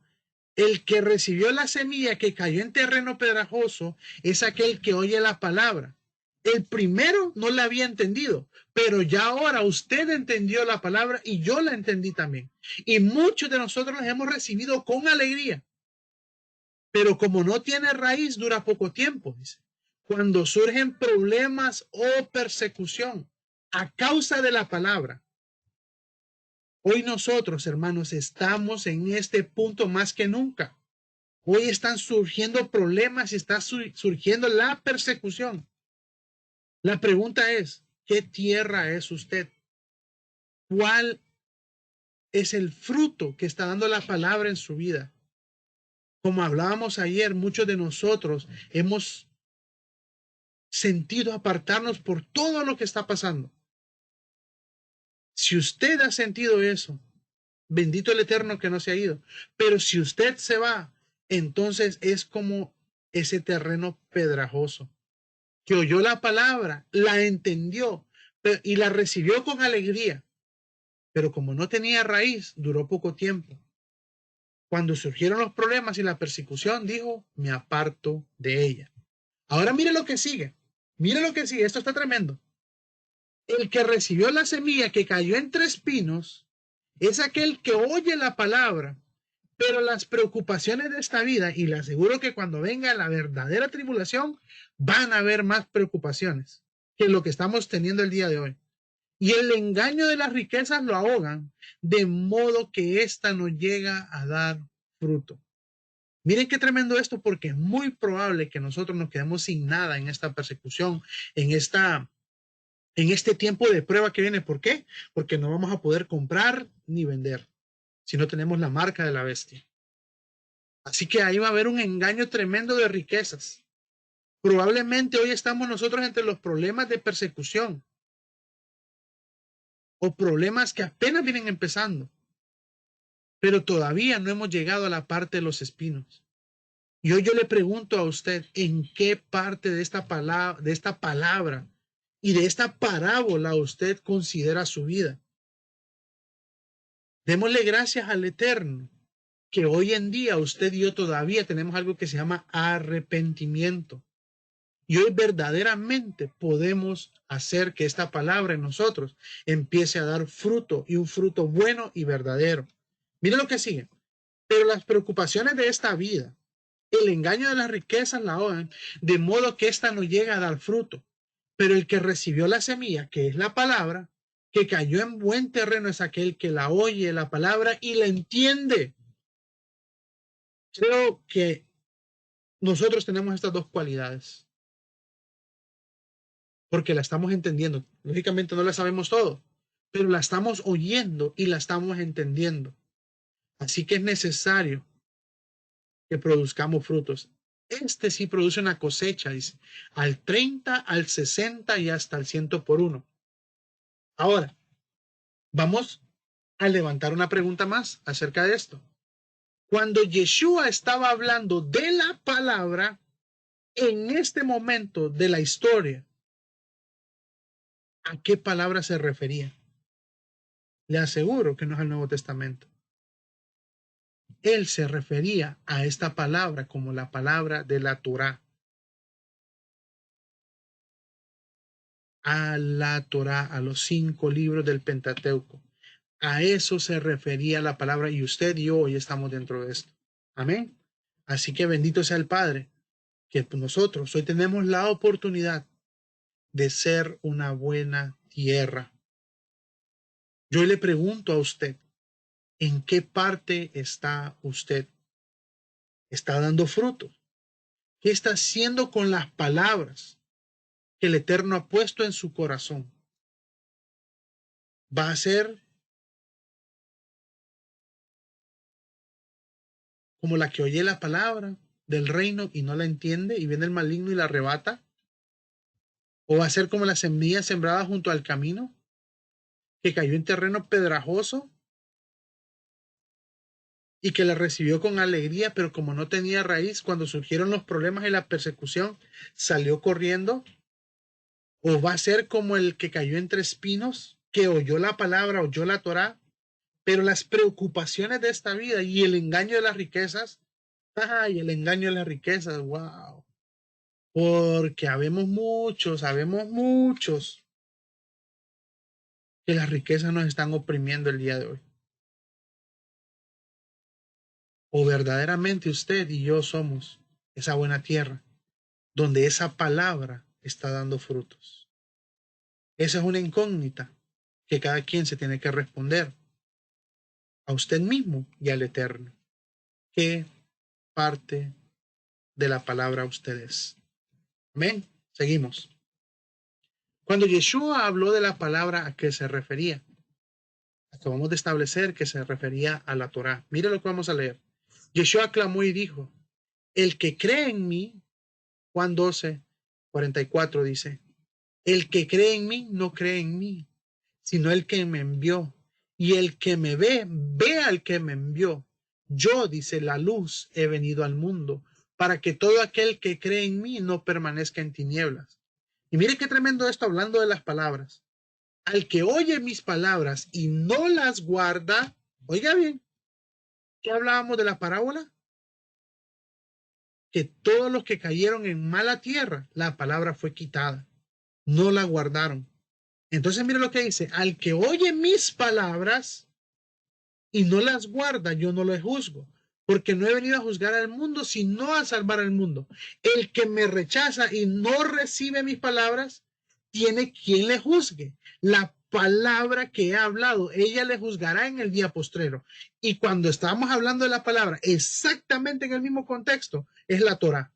El que recibió la semilla que cayó en terreno pedrajoso es aquel que oye la palabra. El primero no la había entendido, pero ya ahora usted entendió la palabra y yo la entendí también. Y muchos de nosotros la hemos recibido con alegría. Pero como no tiene raíz, dura poco tiempo, dice. Cuando surgen problemas o persecución a causa de la palabra. Hoy nosotros, hermanos, estamos en este punto más que nunca. Hoy están surgiendo problemas y está surgiendo la persecución. La pregunta es, ¿qué tierra es usted? ¿Cuál es el fruto que está dando la palabra en su vida? Como hablábamos ayer, muchos de nosotros hemos sentido apartarnos por todo lo que está pasando. Si usted ha sentido eso, bendito el Eterno que no se ha ido. Pero si usted se va, entonces es como ese terreno pedrajoso, que oyó la palabra, la entendió y la recibió con alegría. Pero como no tenía raíz, duró poco tiempo. Cuando surgieron los problemas y la persecución, dijo, me aparto de ella. Ahora mire lo que sigue. Mire lo que sigue. Esto está tremendo. El que recibió la semilla que cayó entre espinos es aquel que oye la palabra, pero las preocupaciones de esta vida, y le aseguro que cuando venga la verdadera tribulación, van a haber más preocupaciones que lo que estamos teniendo el día de hoy. Y el engaño de las riquezas lo ahogan, de modo que ésta no llega a dar fruto. Miren qué tremendo esto, porque es muy probable que nosotros nos quedemos sin nada en esta persecución, en este tiempo de prueba que viene. ¿Por qué? Porque no vamos a poder comprar ni vender si no tenemos la marca de la bestia. Así que ahí va a haber un engaño tremendo de riquezas. Probablemente hoy estamos nosotros entre los problemas de persecución o problemas que apenas vienen empezando, pero todavía no hemos llegado a la parte de los espinos. Y hoy yo le pregunto a usted, ¿en qué parte de esta palabra y de esta parábola usted considera su vida? Démosle gracias al Eterno que hoy en día usted y yo todavía tenemos algo que se llama arrepentimiento. Y hoy verdaderamente podemos hacer que esta palabra en nosotros empiece a dar fruto, y un fruto bueno y verdadero. Mire lo que sigue. Pero las preocupaciones de esta vida, el engaño de las riquezas la ahogan, de modo que ésta no llega a dar fruto. Pero el que recibió la semilla, que es la palabra, que cayó en buen terreno, es aquel que la oye, la palabra, y la entiende. Creo que nosotros tenemos estas dos cualidades, porque la estamos entendiendo. Lógicamente no la sabemos todo, pero la estamos oyendo y la estamos entendiendo. Así que es necesario que produzcamos frutos. Este sí produce una cosecha, dice, al 30, al 60 y hasta el 100 por uno. Ahora, vamos a levantar una pregunta más acerca de esto. Cuando Yeshua estaba hablando de la palabra, en este momento de la historia, ¿a qué palabra se refería? Le aseguro que no es el Nuevo Testamento. Él se refería a esta palabra como la palabra de la Torá. A la Torá, a los 5 libros del Pentateuco. A eso se refería la palabra, y usted y yo hoy estamos dentro de esto. Amén. Así que bendito sea el Padre, que nosotros hoy tenemos la oportunidad de ser una buena tierra. Yo le pregunto a usted, ¿en qué parte está usted? ¿Está dando fruto? ¿Qué está haciendo con las palabras que el Eterno ha puesto en su corazón? ¿Va a ser como la que oye la palabra del reino y no la entiende, y viene el maligno y la arrebata? ¿O va a ser como la semilla sembrada junto al camino, que cayó en terreno pedrajoso y que la recibió con alegría, pero como no tenía raíz, cuando surgieron los problemas y la persecución, salió corriendo? ¿O va a ser como el que cayó entre espinos, que oyó la palabra, oyó la Torá, pero las preocupaciones de esta vida y el engaño de las riquezas Ay, el engaño de las riquezas, wow. Porque sabemos muchos que las riquezas nos están oprimiendo el día de hoy. O verdaderamente usted y yo somos esa buena tierra donde esa palabra está dando frutos. Esa es una incógnita que cada quien se tiene que responder a usted mismo y al Eterno. ¿Qué parte de la palabra usted es? Amén. Seguimos. Cuando Yeshua habló de la palabra, ¿a qué se refería? Acabamos de establecer que se refería a la Torá. Mire lo que vamos a leer. Yeshua clamó y dijo, el que cree en mí, Juan 12:44 dice, el que cree en mí no cree en mí, sino el que me envió. Y el que me ve, ve al que me envió. Yo, dice, la luz he venido al mundo, para que todo aquel que cree en mí no permanezca en tinieblas. Y mire qué tremendo esto hablando de las palabras. Al que oye mis palabras y no las guarda, oiga bien, ¿qué hablábamos de la parábola? Que todos los que cayeron en mala tierra, la palabra fue quitada, no la guardaron. Entonces mire lo que dice, al que oye mis palabras y no las guarda, yo no le juzgo, porque no he venido a juzgar al mundo, sino a salvar al mundo. El que me rechaza y no recibe mis palabras, tiene quien le juzgue. La palabra que he hablado, ella le juzgará en el día postrero. Y cuando estamos hablando de la palabra, exactamente en el mismo contexto, es la Torah.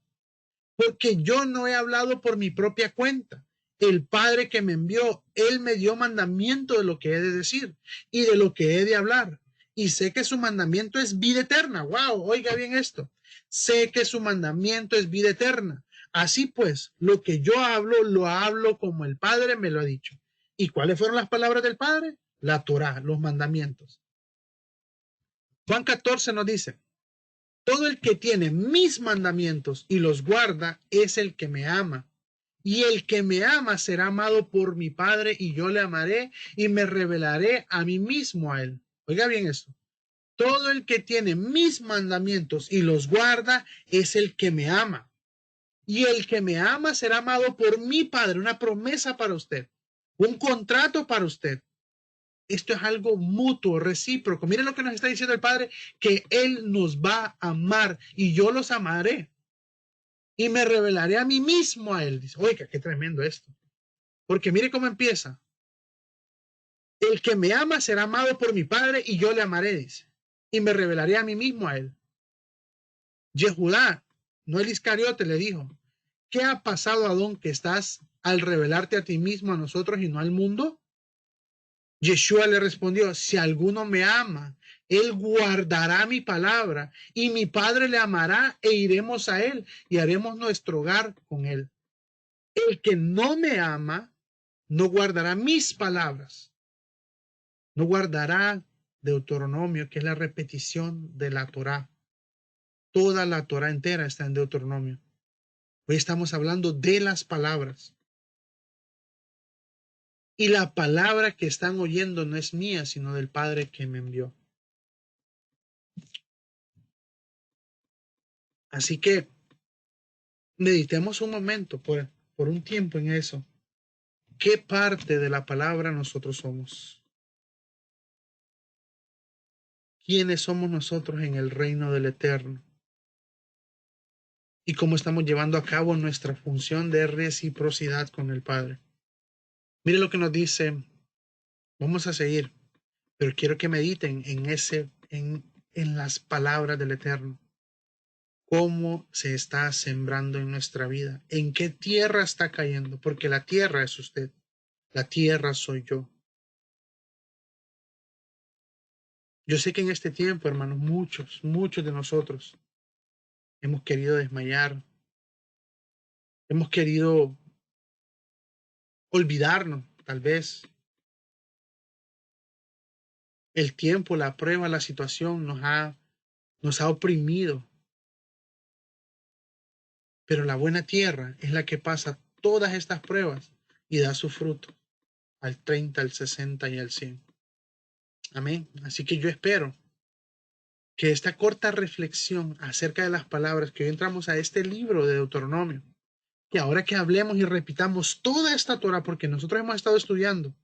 Porque yo no he hablado por mi propia cuenta. El Padre que me envió, Él me dio mandamiento de lo que he de decir y de lo que he de hablar. Y sé que su mandamiento es vida eterna. Wow, oiga bien esto. Sé que su mandamiento es vida eterna. Así pues, lo que yo hablo, lo hablo como el Padre me lo ha dicho. ¿Y cuáles fueron las palabras del Padre? La Torá, los mandamientos. Juan 14 nos dice, todo el que tiene mis mandamientos y los guarda es el que me ama. Y el que me ama será amado por mi Padre y yo le amaré y me revelaré a mí mismo a él. Oiga bien esto. Todo el que tiene mis mandamientos y los guarda es el que me ama. Y el que me ama será amado por mi Padre. Una promesa para usted. Un contrato para usted. Esto es algo mutuo, recíproco. Miren lo que nos está diciendo el Padre, que Él nos va a amar y yo los amaré y me revelaré a mí mismo a Él. Dice, oiga, qué tremendo esto. Porque mire cómo empieza. El que me ama será amado por mi Padre y yo le amaré, dice. Y me revelaré a mí mismo a Él. Yehudá, no el Iscariote, le dijo, ¿qué ha pasado, Adón, que estás al revelarte a ti mismo, a nosotros y no al mundo? Yeshua le respondió, si alguno me ama, él guardará mi palabra y mi Padre le amará e iremos a él y haremos nuestro hogar con él. El que no me ama, no guardará mis palabras, no guardará Deuteronomio, que es la repetición de la Torá. Toda la Torá entera está en Deuteronomio. Hoy estamos hablando de las palabras. Y la palabra que están oyendo no es mía, sino del Padre que me envió. Así que meditemos un momento, por un tiempo en eso. ¿Qué parte de la palabra nosotros somos? ¿Quiénes somos nosotros en el reino del Eterno? ¿Y cómo estamos llevando a cabo nuestra función de reciprocidad con el Padre? Mire lo que nos dice, vamos a seguir, pero quiero que mediten en las palabras del Eterno. ¿Cómo se está sembrando en nuestra vida? ¿En qué tierra está cayendo? Porque la tierra es usted, la tierra soy yo. Yo sé que en este tiempo, hermanos, muchos de nosotros hemos querido desmayar, hemos querido olvidarnos, tal vez. El tiempo, la prueba, la situación nos ha oprimido, pero la buena tierra es la que pasa todas estas pruebas y da su fruto al 30, al 60 y al 100. Amén. Así que yo espero que esta corta reflexión acerca de las palabras que hoy entramos a este libro de Deuteronomio, que ahora que hablemos y repitamos toda esta Torah, porque nosotros hemos estado estudiando,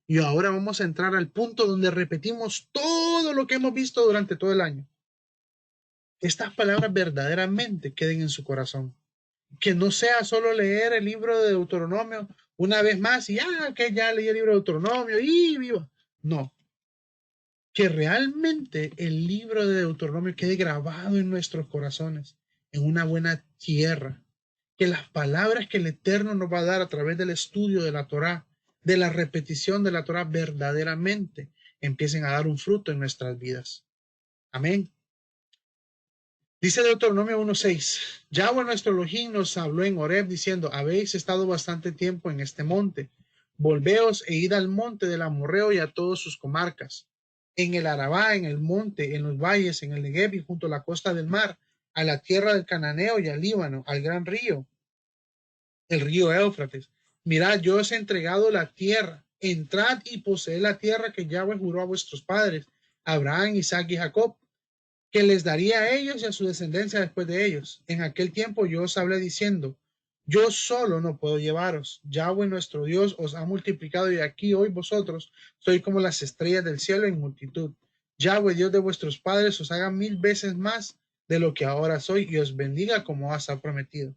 y ahora vamos a entrar al punto donde repetimos todo lo que hemos visto durante todo el año. Estas palabras verdaderamente queden en su corazón. Que no sea solo leer el libro de Deuteronomio una vez más y que ya leí el libro de Deuteronomio y viva. No, que realmente el libro de Deuteronomio quede grabado en nuestros corazones, en una buena tierra. Que las palabras que el Eterno nos va a dar a través del estudio de la Torá, de la repetición de la Torá, verdaderamente empiecen a dar un fruto en nuestras vidas. Amén. Dice Deuteronomio 1:6, Yahweh nuestro Elohim nos habló en Horeb diciendo, habéis estado bastante tiempo en este monte, volveos e id al monte del Amorreo y a todas sus comarcas, en el Arabá, en el monte, en los valles, en el Negev y junto a la costa del mar, a la tierra del Cananeo y al Líbano, al gran río, el río Éufrates. Mirad, yo os he entregado la tierra, entrad y poseed la tierra que Yahweh juró a vuestros padres, Abraham, Isaac y Jacob, que les daría a ellos y a su descendencia después de ellos. En aquel tiempo yo os hablé diciendo, yo solo no puedo llevaros. Yahweh nuestro Dios os ha multiplicado y aquí hoy vosotros sois como las estrellas del cielo en multitud. Yahweh Dios de vuestros padres os haga 1000 veces más de lo que ahora soy y os bendiga como os ha prometido.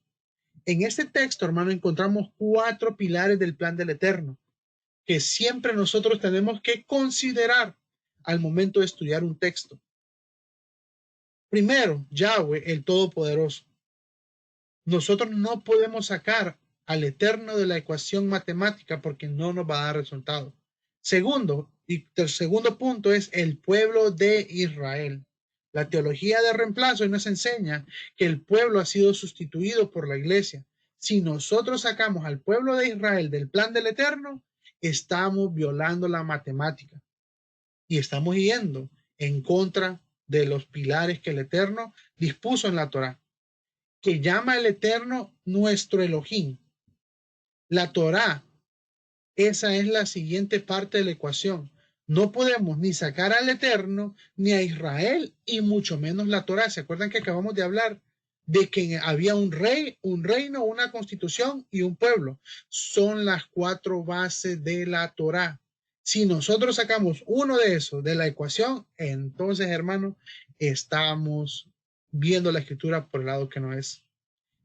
En este texto, hermano, encontramos 4 pilares del plan del Eterno que siempre nosotros tenemos que considerar al momento de estudiar un texto. Primero, Yahweh, el Todopoderoso. Nosotros no podemos sacar al Eterno de la ecuación matemática porque no nos va a dar resultado. Segundo, y el segundo punto es el pueblo de Israel. La teología de reemplazo nos enseña que el pueblo ha sido sustituido por la iglesia. Si nosotros sacamos al pueblo de Israel del plan del Eterno, estamos violando la matemática y estamos yendo en contra de los pilares que el Eterno dispuso en la Torá, que llama el Eterno nuestro Elohim. La Torá, esa es la siguiente parte de la ecuación. No podemos ni sacar al Eterno, ni a Israel, y mucho menos la Torá. ¿Se acuerdan que acabamos de hablar de que había un rey, un reino, una constitución y un pueblo? Son las 4 bases de la Torá. Si nosotros sacamos uno de esos de la ecuación, entonces, hermano, estamos viendo la escritura por el lado que no es.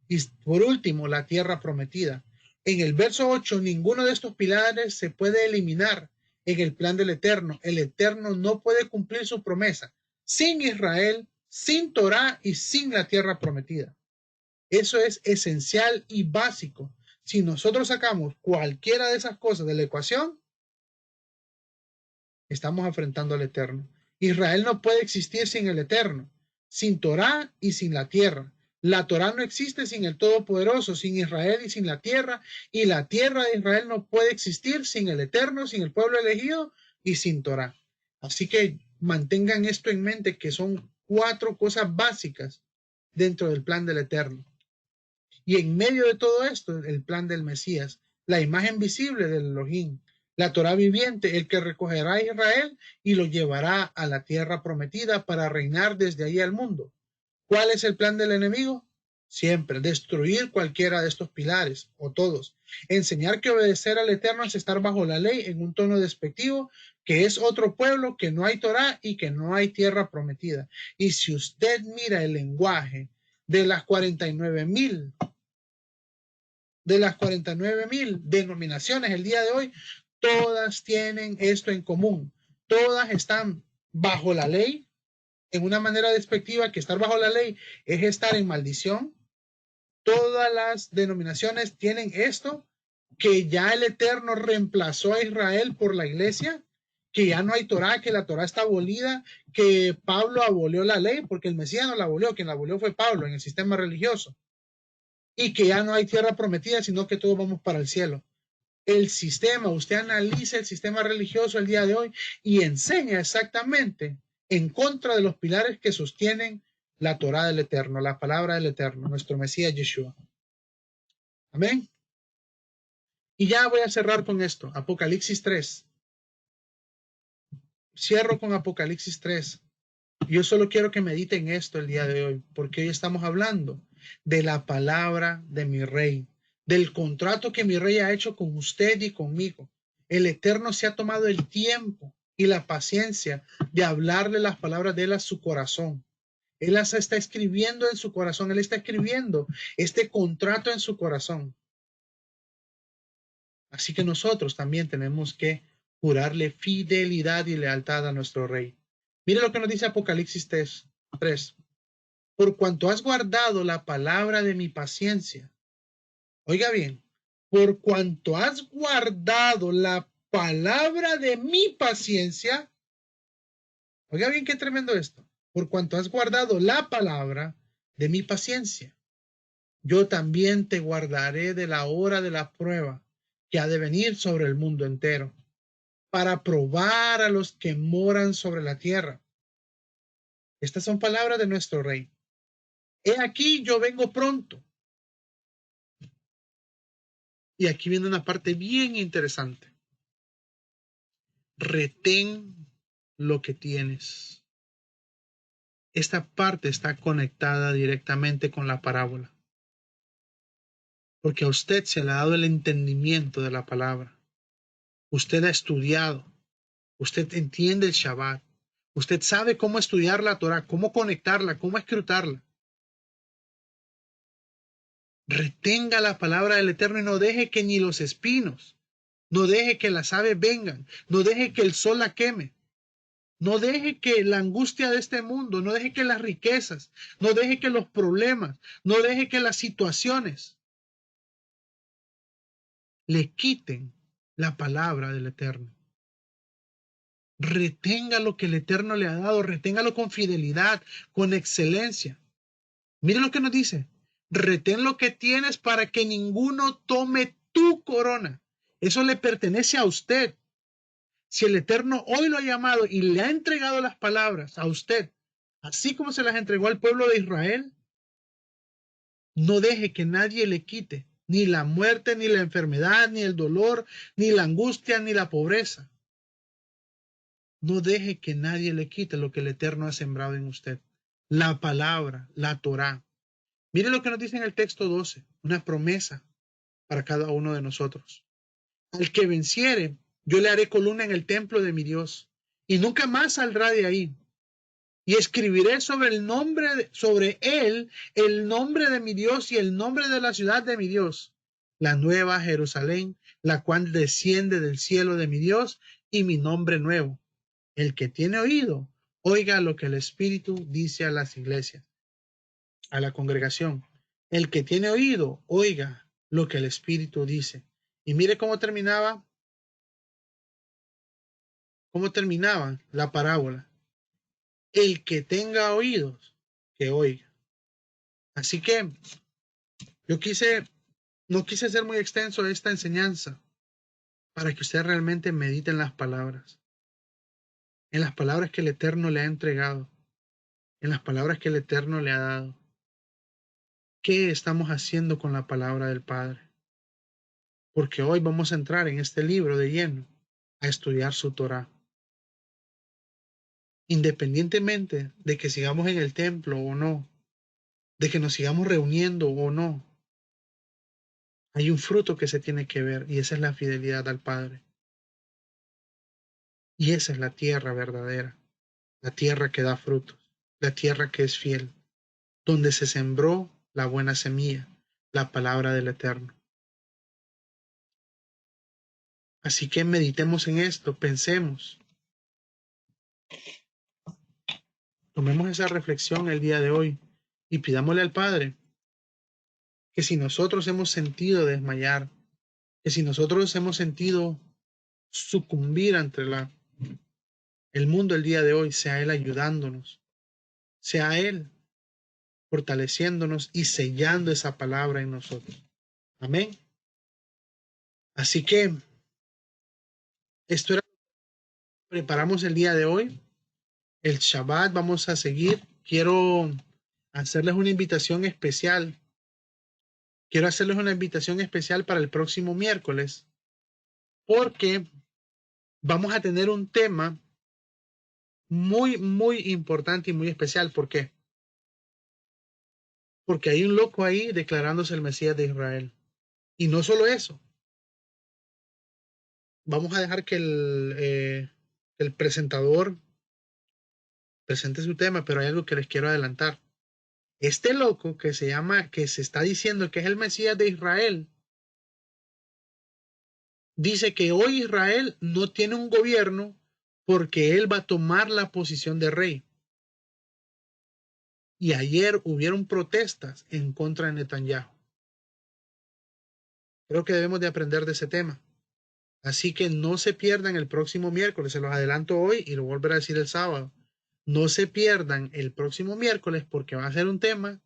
Y por último, la tierra prometida. En el verso 8, ninguno de estos pilares se puede eliminar en el plan del Eterno. El Eterno no puede cumplir su promesa sin Israel, sin Torá y sin la tierra prometida. Eso es esencial y básico. Si nosotros sacamos cualquiera de esas cosas de la ecuación, estamos enfrentando al Eterno. Israel no puede existir sin el Eterno, sin Torá y sin la tierra. La Torá no existe sin el Todopoderoso, sin Israel y sin la tierra de Israel no puede existir sin el Eterno, sin el pueblo elegido y sin Torá. Así que mantengan esto en mente, que son 4 cosas básicas dentro del plan del Eterno. Y en medio de todo esto, el plan del Mesías, la imagen visible del Elohim, la Torá viviente, el que recogerá a Israel y lo llevará a la tierra prometida para reinar desde ahí al mundo. ¿Cuál es el plan del enemigo? Siempre destruir cualquiera de estos pilares o todos. Enseñar que obedecer al Eterno es estar bajo la ley en un tono despectivo, que es otro pueblo, que no hay Torá y que no hay tierra prometida. Y si usted mira el lenguaje de las 49,000 denominaciones el día de hoy, todas tienen esto en común. Todas están bajo la ley, en una manera despectiva, que estar bajo la ley es estar en maldición. Todas las denominaciones tienen esto, que ya el Eterno reemplazó a Israel por la iglesia, que ya no hay Torá, que la Torá está abolida, que Pablo abolió la ley, porque el Mesías no la abolió, quien la abolió fue Pablo en el sistema religioso, y que ya no hay tierra prometida, sino que todos vamos para el cielo. El sistema, usted analiza el sistema religioso el día de hoy y enseña exactamente en contra de los pilares que sostienen la Torá del Eterno, la palabra del Eterno, nuestro Mesías Yeshua. Amén. Y ya voy a cerrar con esto, Apocalipsis 3. Cierro con Apocalipsis 3. Yo solo quiero que mediten esto el día de hoy, porque hoy estamos hablando de la palabra de mi rey, del contrato que mi rey ha hecho con usted y conmigo. El Eterno se ha tomado el tiempo y la paciencia de hablarle las palabras de él a su corazón. Él las está escribiendo en su corazón, él está escribiendo este contrato en su corazón. Así que nosotros también tenemos que jurarle fidelidad y lealtad a nuestro rey. Mire lo que nos dice Apocalipsis 3. Por cuanto has guardado la palabra de mi paciencia. Oiga bien, por cuanto has guardado la palabra de mi paciencia. Oiga bien, qué tremendo esto. Por cuanto has guardado la palabra de mi paciencia, yo también te guardaré de la hora de la prueba que ha de venir sobre el mundo entero, para probar a los que moran sobre la tierra. Estas son palabras de nuestro rey. He aquí, yo vengo pronto. Y aquí viene una parte bien interesante. Retén lo que tienes. Esta parte está conectada directamente con la parábola, porque a usted se le ha dado el entendimiento de la palabra. Usted ha estudiado, usted entiende el Shabbat, usted sabe cómo estudiar la Torah, cómo conectarla, cómo escrutarla. Retenga la palabra del Eterno y no deje que ni los espinos, no deje que las aves vengan, no deje que el sol la queme. No deje que la angustia de este mundo, no deje que las riquezas, no deje que los problemas, no deje que las situaciones le quiten la palabra del Eterno. Retenga lo que el Eterno le ha dado, reténgalo con fidelidad, con excelencia. Mire lo que nos dice. Retén lo que tienes para que ninguno tome tu corona. Eso le pertenece a usted. Si el Eterno hoy lo ha llamado y le ha entregado las palabras a usted, así como se las entregó al pueblo de Israel, no deje que nadie le quite ni la muerte, ni la enfermedad, ni el dolor, ni la angustia, ni la pobreza. No deje que nadie le quite lo que el Eterno ha sembrado en usted. La palabra, la Torá. Mire lo que nos dice en el texto 12, una promesa para cada uno de nosotros. Al que venciere, yo le haré columna en el templo de mi Dios, y nunca más saldrá de ahí. Y escribiré sobre él el nombre de mi Dios y el nombre de la ciudad de mi Dios, la nueva Jerusalén, la cual desciende del cielo de mi Dios, y mi nombre nuevo. El que tiene oído, oiga lo que el Espíritu dice a las iglesias, a la congregación. El que tiene oído, oiga lo que el Espíritu dice. Y mire cómo terminaba la parábola. El que tenga oídos, que oiga. Así que yo no quise ser muy extenso esta enseñanza para que usted realmente medite en las palabras que el Eterno le ha entregado, en las palabras que el Eterno le ha dado. ¿Qué estamos haciendo con la palabra del Padre? Porque hoy vamos a entrar en este libro de lleno a estudiar su Torah. Independientemente de que sigamos en el templo o no, de que nos sigamos reuniendo o no, hay un fruto que se tiene que ver y esa es la fidelidad al Padre. Y esa es la tierra verdadera, la tierra que da frutos, la tierra que es fiel, donde se sembró la buena semilla, la palabra del Eterno. Así que meditemos en esto, pensemos, tomemos esa reflexión el día de hoy y pidámosle al Padre que si nosotros hemos sentido desmayar, que si nosotros hemos sentido sucumbir ante el mundo el día de hoy, sea Él ayudándonos, sea Él fortaleciéndonos y sellando esa palabra en nosotros. Amén. Así que esto era lo que preparamos el día de hoy. El Shabbat vamos a seguir. Quiero hacerles una invitación especial. Quiero hacerles una invitación especial para el próximo miércoles, porque vamos a tener un tema muy, muy importante y muy especial. ¿Por qué? Porque hay un loco ahí declarándose el Mesías de Israel. Y no solo eso. Vamos a dejar que el presentador presente su tema, pero hay algo que les quiero adelantar. Este loco que se está diciendo que es el Mesías de Israel, dice que hoy Israel no tiene un gobierno porque él va a tomar la posición de rey. Y ayer hubieron protestas en contra de Netanyahu. Creo que debemos de aprender de ese tema. Así que no se pierdan el próximo miércoles, se los adelanto hoy y lo volveré a decir el sábado. No se pierdan el próximo miércoles porque va a ser un tema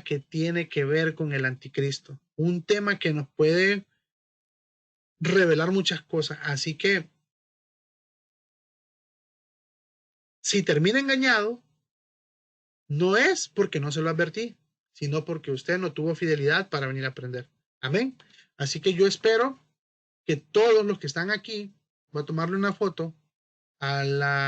que tiene que ver con el anticristo, un tema que nos puede revelar muchas cosas. Así que si termina engañado, no es porque no se lo advertí, sino porque usted no tuvo fidelidad para venir a aprender. Amén. Así que yo espero que todos los que están aquí, voy a tomarle una foto a la